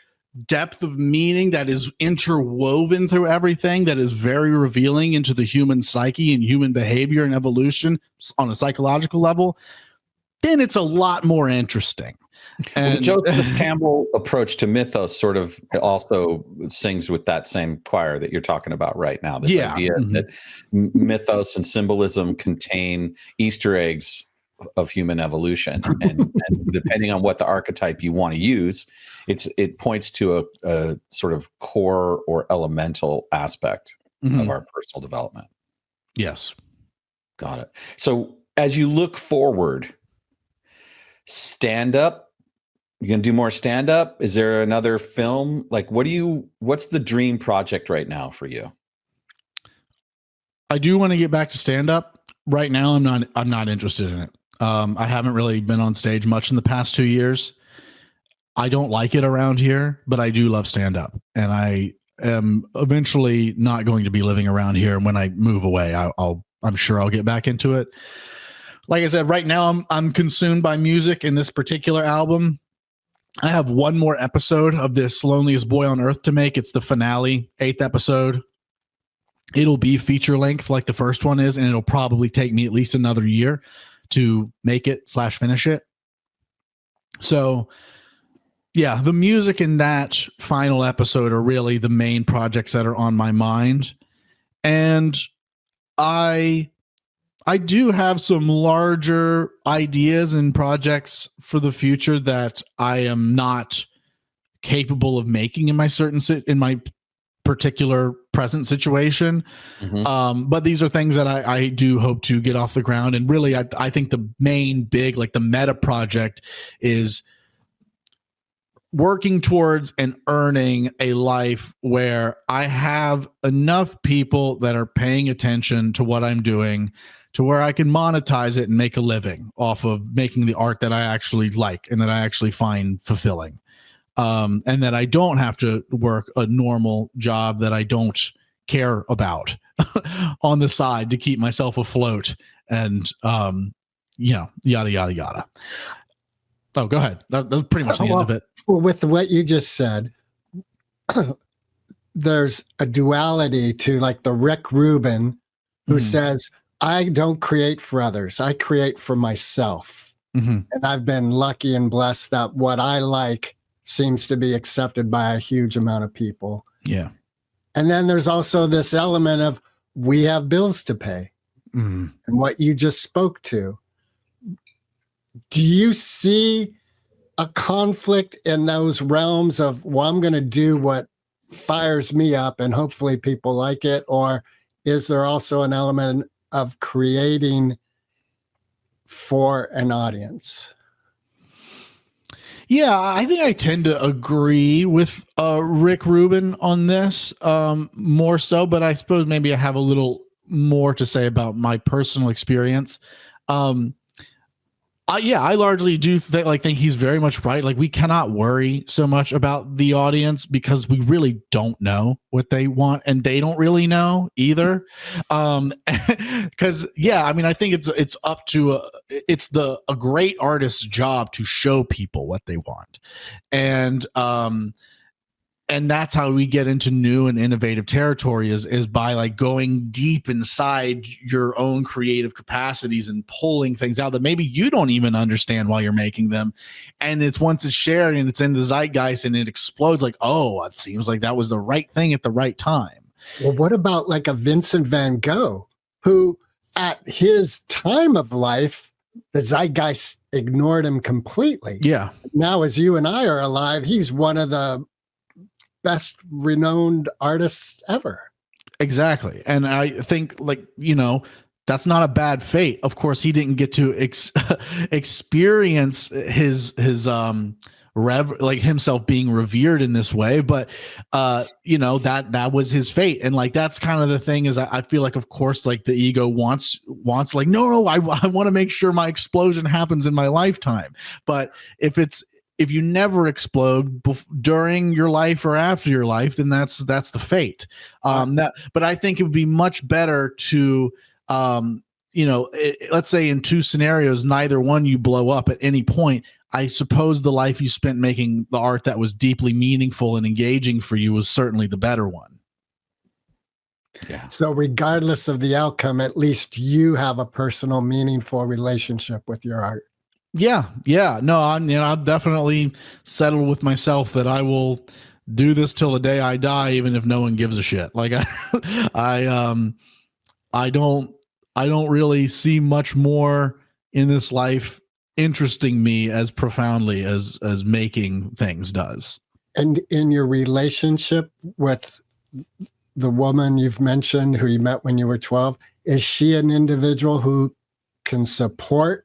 depth of meaning that is interwoven through everything, that is very revealing into the human psyche and human behavior and evolution on a psychological level, then it's a lot more interesting. And the Joseph Campbell approach to mythos sort of also sings with that same choir that you're talking about right now. This idea that mythos and symbolism contain Easter eggs of human evolution, and depending on what the archetype you want to use, it points to a sort of core or elemental aspect of our personal development. Yes, got it. So as you look forward, stand up. You gonna do more stand up? Is there another film? Like, what's the dream project right now for you? I do want to get back to stand up. Right now, I'm not interested in it. I haven't really been on stage much in the past 2 years. I don't like it around here, but I do love stand up, and I am eventually not going to be living around here. When I move away, I'm sure I'll get back into it. Like I said, right now I'm consumed by music in this particular album. I have one more episode of this Loneliest Boy on Earth to make. It's the finale, 8th episode. It'll be feature length like the first one is, and it'll probably take me at least another year to make it / finish it. So yeah, the music in that final episode are really the main projects that are on my mind. And I do have some larger ideas and projects for the future that I am not capable of making in my particular present situation. But these are things that I do hope to get off the ground. And really, I think the main big, like the meta project, is working towards and earning a life where I have enough people that are paying attention to what I'm doing, to where I can monetize it and make a living off of making the art that I actually like and that I actually find fulfilling. And that I don't have to work a normal job that I don't care about on the side to keep myself afloat, and yada yada yada. Oh, go ahead. That was pretty much the end of it. Well, with what you just said, there's a duality to like the Rick Rubin who says, I don't create for others. I create for myself. Mm-hmm. And I've been lucky and blessed that what I like seems to be accepted by a huge amount of people. Yeah. And then there's also this element of we have bills to pay. Mm-hmm. And what you just spoke to. Do you see a conflict in those realms of, well, I'm going to do what fires me up and hopefully people like it? Or is there also an element of creating for an audience? Yeah, I think I tend to agree with Rick Rubin on this more so, but I suppose maybe I have a little more to say about my personal experience. I largely do think he's very much right. Like, we cannot worry so much about the audience because we really don't know what they want, and they don't really know either. Because I think it's up to a great artist's job to show people what they want, and that's how we get into new and innovative territory is by like going deep inside your own creative capacities and pulling things out that maybe you don't even understand while you're making them. And it's once it's shared and it's in the zeitgeist and it explodes, like, oh, it seems like that was the right thing at the right time. Well, what about like a Vincent van Gogh, who at his time of life, the zeitgeist ignored him completely. Yeah. Now, as you and I are alive, he's one of the best renowned artists ever. Exactly. And I think, like, that's not a bad fate. Of course, he didn't get to experience his himself being revered in this way, but that was his fate. And like, that's kind of the thing is I feel like, of course, like the ego wants like, no, I want to make sure my explosion happens in my lifetime. But if you never explode during your life or after your life, then that's the fate. But I think it would be much better to, let's say in two scenarios, neither one you blow up at any point. I suppose the life you spent making the art that was deeply meaningful and engaging for you was certainly the better one. Yeah. So regardless of the outcome, at least you have a personal, meaningful relationship with your art. Yeah. No, I'm definitely settled with myself that I will do this till the day I die, even if no one gives a shit. Like I don't really see much more in this life interesting me as profoundly as making things does. And in your relationship with the woman you've mentioned who you met when you were 12, is she an individual who can support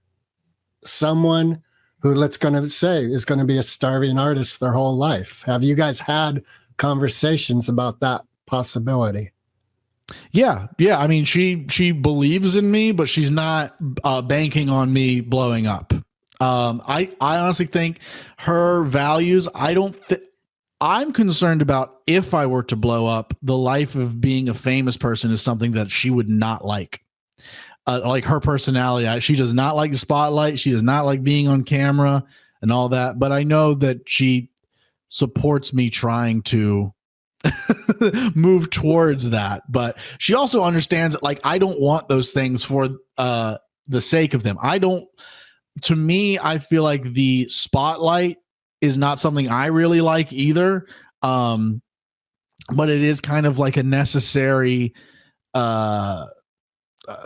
someone who, let's going to say, is going to be a starving artist their whole life? Have you guys had conversations about that possibility? Yeah. I mean, she believes in me, but she's not banking on me blowing up. I honestly think her values, I'm concerned about if I were to blow up, the life of being a famous person is something that she would not like. Like her personality, she does not like the spotlight. She does not like being on camera and all that. But I know that she supports me trying to move towards that. But she also understands that, like, I don't want those things for the sake of them. To me, I feel like the spotlight is not something I really like either. But it is kind of like a necessary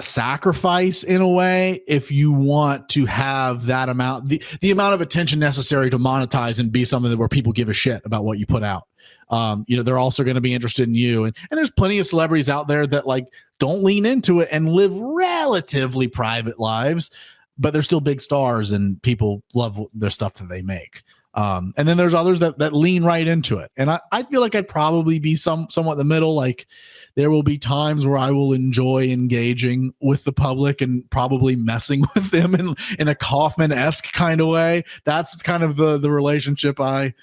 sacrifice in a way if you want to have that amount, the amount of attention necessary to monetize and be something where people give a shit about what you put out. They're also going to be interested in you, and there's plenty of celebrities out there that like don't lean into it and live relatively private lives, but they're still big stars and people love their stuff that they make. And then there's others that lean right into it. And I feel like I'd probably be somewhat in the middle. Like, there will be times where I will enjoy engaging with the public and probably messing with them in a Kaufman-esque kind of way. That's kind of the relationship as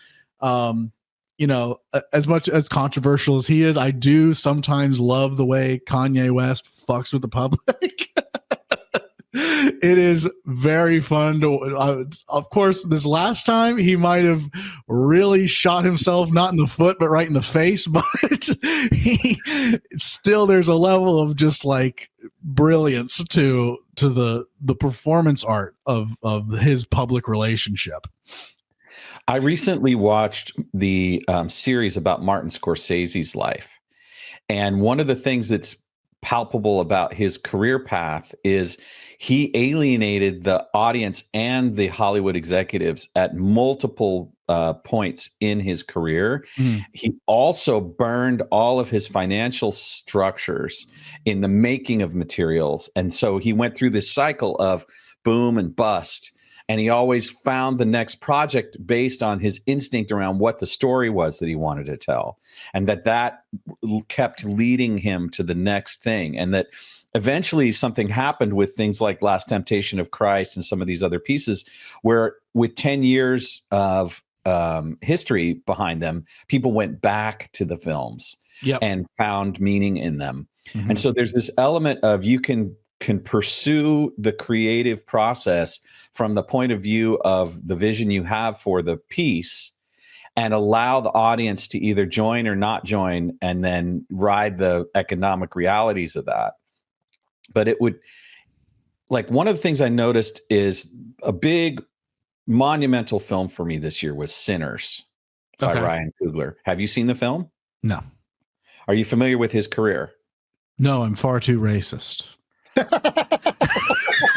much as controversial as he is, I do sometimes love the way Kanye West fucks with the public. It is very fun to, of course, this last time he might have really shot himself, not in the foot, but right in the face. But there's a level of just like brilliance to the performance art of his public relationship. I recently watched the series about Martin Scorsese's life. And one of the things that's palpable about his career path is he alienated the audience and the Hollywood executives at multiple points in his career. He also burned all of his financial structures in the making of materials. And so he went through this cycle of boom and bust. And he always found the next project based on his instinct around what the story was that he wanted to tell. And that kept leading him to the next thing. And that eventually something happened with things like Last Temptation of Christ and some of these other pieces, where with 10 years of history behind them, people went back to the films and found meaning in them. And so there's this element of you can pursue the creative process from the point of view of the vision you have for the piece and allow the audience to either join or not join and then ride the economic realities of that. But it would, like, one of the things I noticed is a big monumental film for me this year was Sinners by Ryan Coogler. Have you seen the film? No. Are you familiar with his career? No, I'm far too racist. We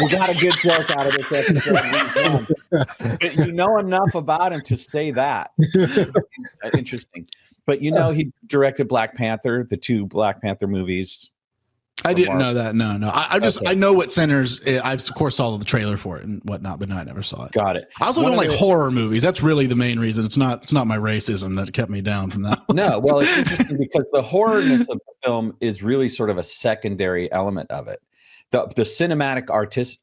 got a good joke out of it. But you know enough about him to say that. Interesting. But you know, he directed Black Panther, the 2 Black Panther movies. I didn't know that. No. I know what Sinners. I of course saw the trailer for it and whatnot, but no, I never saw it. Got it. I also don't like horror movies. That's really the main reason. It's not my racism that kept me down from that. No, well, it's interesting because the horrorness of the film is really sort of a secondary element of it. The cinematic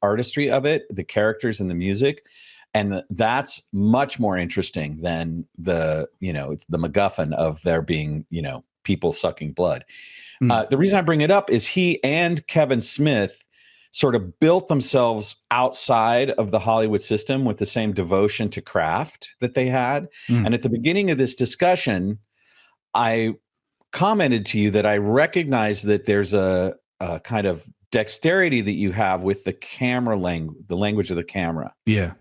artistry of it, the characters and the music, and that's much more interesting than the MacGuffin of there being people sucking blood. The reason I bring it up is he and Kevin Smith sort of built themselves outside of the Hollywood system with the same devotion to craft that they had. And at the beginning of this discussion, I commented to you that I recognize that there's a kind of dexterity that you have with the camera the language of the camera. Yeah.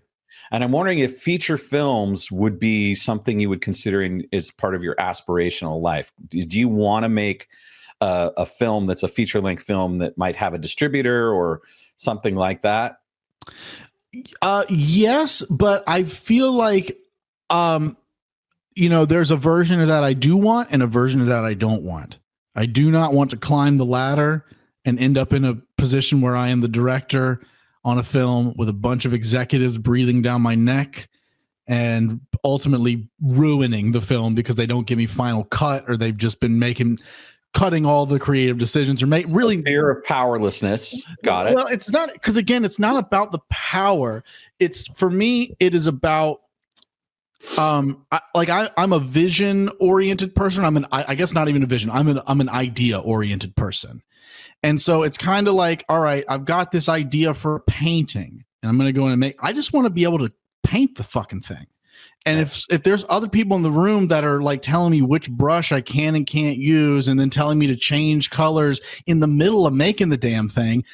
And I'm wondering if feature films would be something you would consider as part of your aspirational life. Do you want to make a film that's a feature-length film that might have a distributor or something like that? Yes, but I feel like there's a version of that I do want and a version of that I don't want. I do not want to climb the ladder and end up in a position where I am the director on a film with a bunch of executives breathing down my neck and ultimately ruining the film because they don't give me final cut, or they've just been cutting all the creative decisions, or really fear of powerlessness. Got it. Well, it's not, because again, it's not about the power. It's, for me, it is about I'm a vision oriented person. I guess not even a vision. I'm an idea oriented person. And so it's kind of like, all right, I've got this idea for a painting and I'm going to go in and I just want to be able to paint the fucking thing. And if there's other people in the room that are like telling me which brush I can and can't use, and then telling me to change colors in the middle of making the damn thing,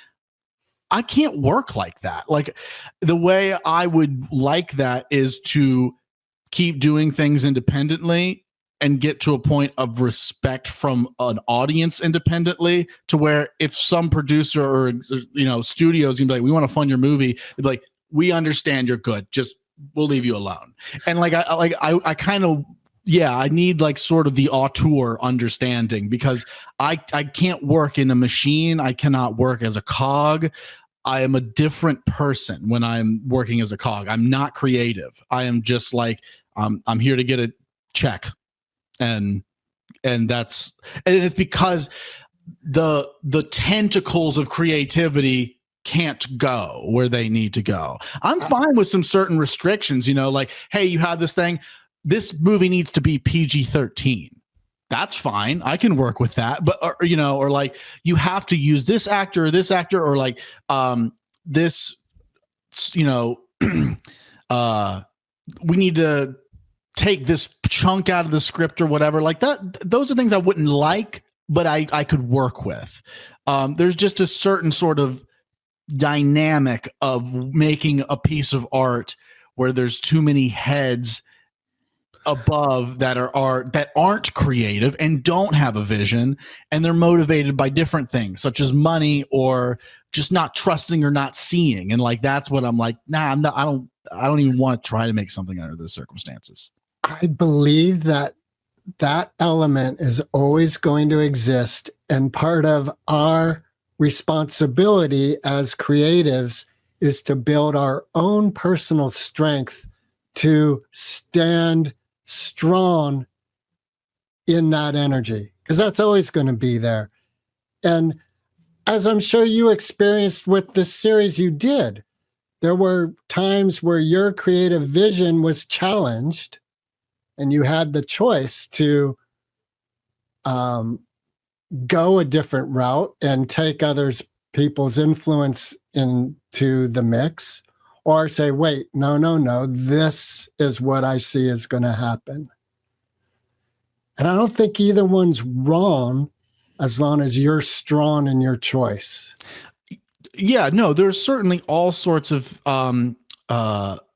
I can't work like that. Like, the way I would like that is to keep doing things independently and get to a point of respect from an audience independently, to where if some producer or studios can be like, we want to fund your movie, they'd be like, we understand you're good, just we'll leave you alone. And I kind of, I need like sort of the auteur understanding, because I can't work in a machine. I cannot work as a cog. I am a different person when I'm working as a cog. I'm not creative. I am just like, I'm here to get a check. And it's because the tentacles of creativity can't go where they need to go. I'm fine with some certain restrictions, like, hey, you have this thing, this movie needs to be PG-13. That's fine. I can work with that. But, or like, you have to use this actor, or like, this, we need to take this chunk out of the script or whatever like that. Those are things I wouldn't like. but I could work with. There's just a certain sort of dynamic of making a piece of art where there's too many heads above that aren't creative and don't have a vision, and they're motivated by different things such as money or just not trusting or not seeing. And like, that's what I'm like, nah, I don't even want to try to make something under those circumstances. I believe that element is always going to exist, and part of our responsibility as creatives is to build our own personal strength to stand strong in that energy, because that's always going to be there. And as I'm sure you experienced with the series you did, there were times where your creative vision was challenged and you had the choice to go a different route and take people's influence into the mix, or say, wait, no, this is what I see is going to happen. And I don't think either one's wrong as long as you're strong in your choice. Yeah, no, there's certainly all sorts of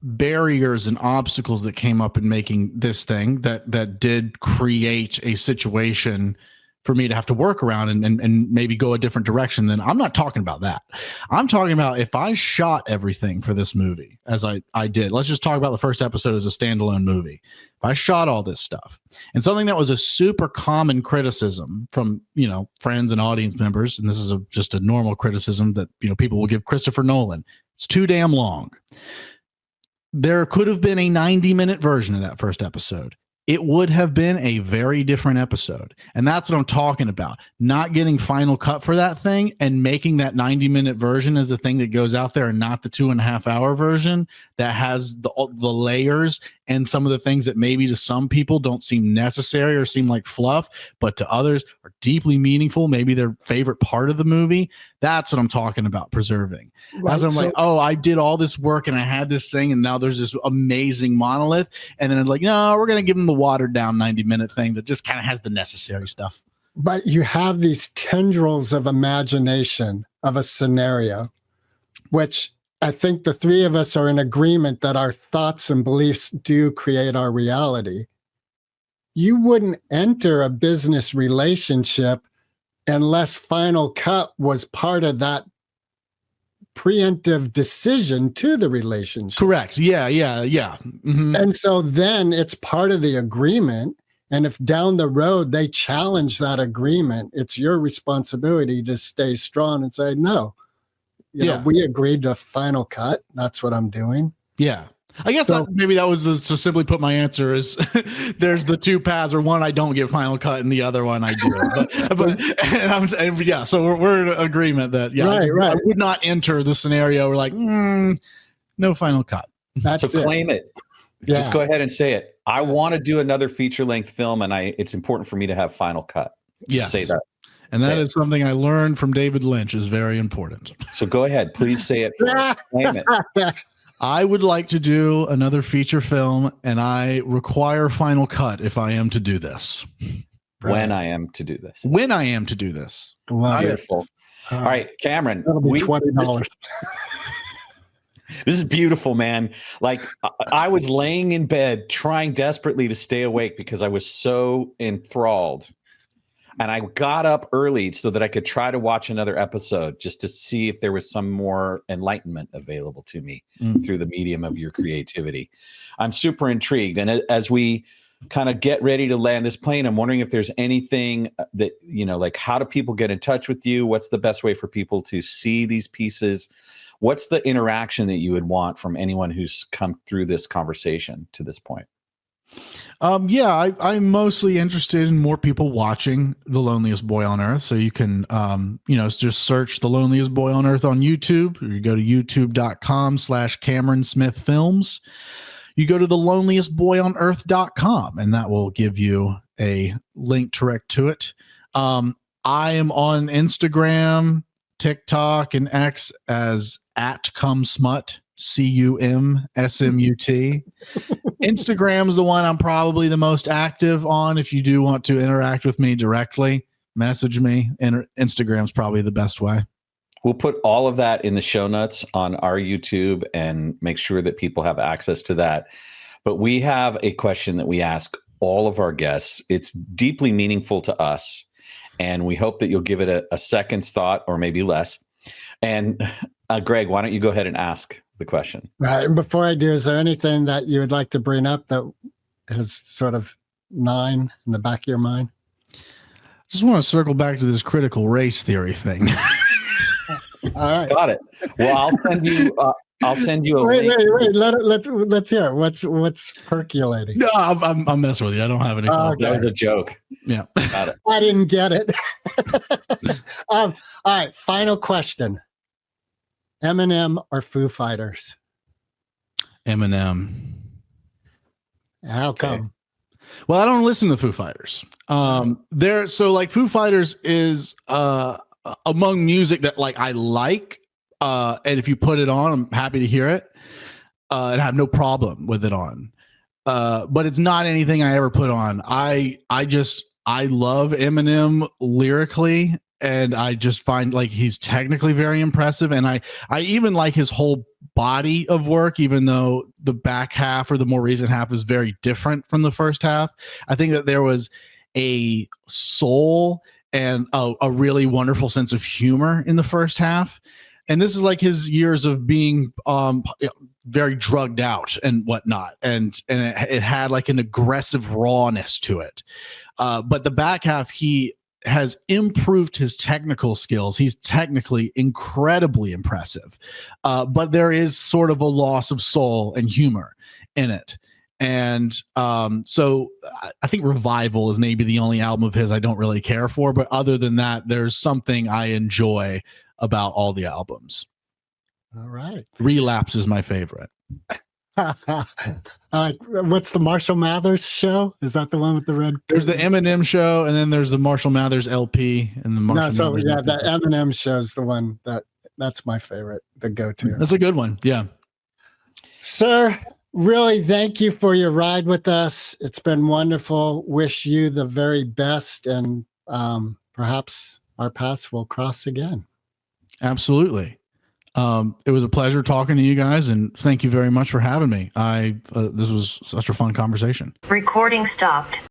barriers and obstacles that came up in making this thing that did create a situation for me to have to work around and maybe go a different direction. Then I'm not talking about that. I'm talking about if I shot everything for this movie as I did. Let's just talk about the first episode as a standalone movie. If I shot all this stuff, and something that was a super common criticism from, friends and audience members, and this is just a normal criticism that, people will give Christopher Nolan. It's too damn long. There could have been a 90-minute version of that first episode. It would have been a very different episode. And that's what I'm talking about. Not getting final cut for that thing and making that 90-minute version as the thing that goes out there, and not the 2.5-hour version that has the layers and some of the things that maybe to some people don't seem necessary or seem like fluff, but to others are deeply meaningful, maybe their favorite part of the movie. That's what I'm talking about preserving. Right. As I'm like, oh, I did all this work and I had this thing, and now there's this amazing monolith. And then it's like, no, we're going to give them the watered down 90-minute thing that just kind of has the necessary stuff. But you have these tendrils of imagination of a scenario, which I think the three of us are in agreement that our thoughts and beliefs do create our reality. You wouldn't enter a business relationship unless Final Cut was part of that preemptive decision to the relationship. Correct. Yeah. Mm-hmm. And so then it's part of the agreement. And if down the road they challenge that agreement, it's your responsibility to stay strong and say, no, you know, we agreed to Final Cut. That's what I'm doing. Yeah. I guess maybe that was to simply put my answer is there's the two paths, or one I don't get Final Cut and the other one I do. So we're in agreement that I would not enter the scenario where like no Final Cut. So claim it. Yeah. Just go ahead and say it. I want to do another feature-length film, and it's important for me to have Final Cut. Just say that. And that is something I learned from David Lynch is very important. So go ahead. Please say it first. Claim it. I would like to do another feature film, and I require Final Cut if I am to do this. When I am to do this. When I am to do this. Beautiful. All right, Cameron. That'll be $20. This is beautiful, man. Like I was laying in bed trying desperately to stay awake because I was so enthralled. And I got up early so that I could try to watch another episode just to see if there was some more enlightenment available to me through the medium of your creativity. I'm super intrigued. And as we kind of get ready to land this plane, I'm wondering if there's anything that, like how do people get in touch with you? What's the best way for people to see these pieces? What's the interaction that you would want from anyone who's come through this conversation to this point? I'm mostly interested in more people watching The Loneliest Boy on Earth. So you can, just search The Loneliest Boy on Earth on YouTube, or you go to youtube.com/Cameron Smith Films. You go to theloneliestboyonearth.com, and that will give you a link direct to it. I am on Instagram, TikTok, and X as @cumsmut, CUMSMUT. Instagram is the one I'm probably the most active on if you do want to interact with me directly. message me, and Instagram's probably the best way. We'll put all of that in the show notes on our YouTube and make sure that people have access to that. But we have a question that we ask all of our guests. It's deeply meaningful to us, and we hope that you'll give it a second's thought or maybe less. And Greg, why don't you go ahead and ask the question? Right. And before I do, is there anything that you would like to bring up that is sort of gnawing in the back of your mind? Just want to circle back to this critical race theory thing. All right. Got it. Well, I'll send you a wait, link. Let's hear it. What's percolating? No, I'm messing with you. I don't have anything. Okay. That was a joke. Yeah. Got it. I didn't get it. All right. Final question. Eminem or Foo Fighters? Eminem. How come? Okay. Well, I don't listen to Foo Fighters. Foo Fighters is among music that like I like. And if you put it on, I'm happy to hear it. And I have no problem with it on. But it's not anything I ever put on. I love Eminem lyrically, and I just find like he's technically very impressive. And I even like his whole body of work, even though the back half or the more recent half is very different from the first half. I think that there was a soul and a really wonderful sense of humor in the first half. And this is like his years of being very drugged out and whatnot. And it had like an aggressive rawness to it. But the back half, he has improved his technical skills. He's technically incredibly impressive. But there is sort of a loss of soul and humor in it. And so I think Revival is maybe the only album of his I don't really care for. But other than that, there's something I enjoy about all the albums. All right. Relapse is my favorite. What's the Marshall Mathers show? Is that the one with the red? There's the Eminem show, and then there's the Marshall Mathers LP, and the Marshall Mathers LP. The Eminem show's the one that's my favorite, the go-to. That's a good one. Yeah. Sir, really thank you for your ride with us. It's been wonderful. Wish you the very best, and perhaps our paths will cross again. Absolutely. It was a pleasure talking to you guys, and thank you very much for having me. This was such a fun conversation. Recording stopped.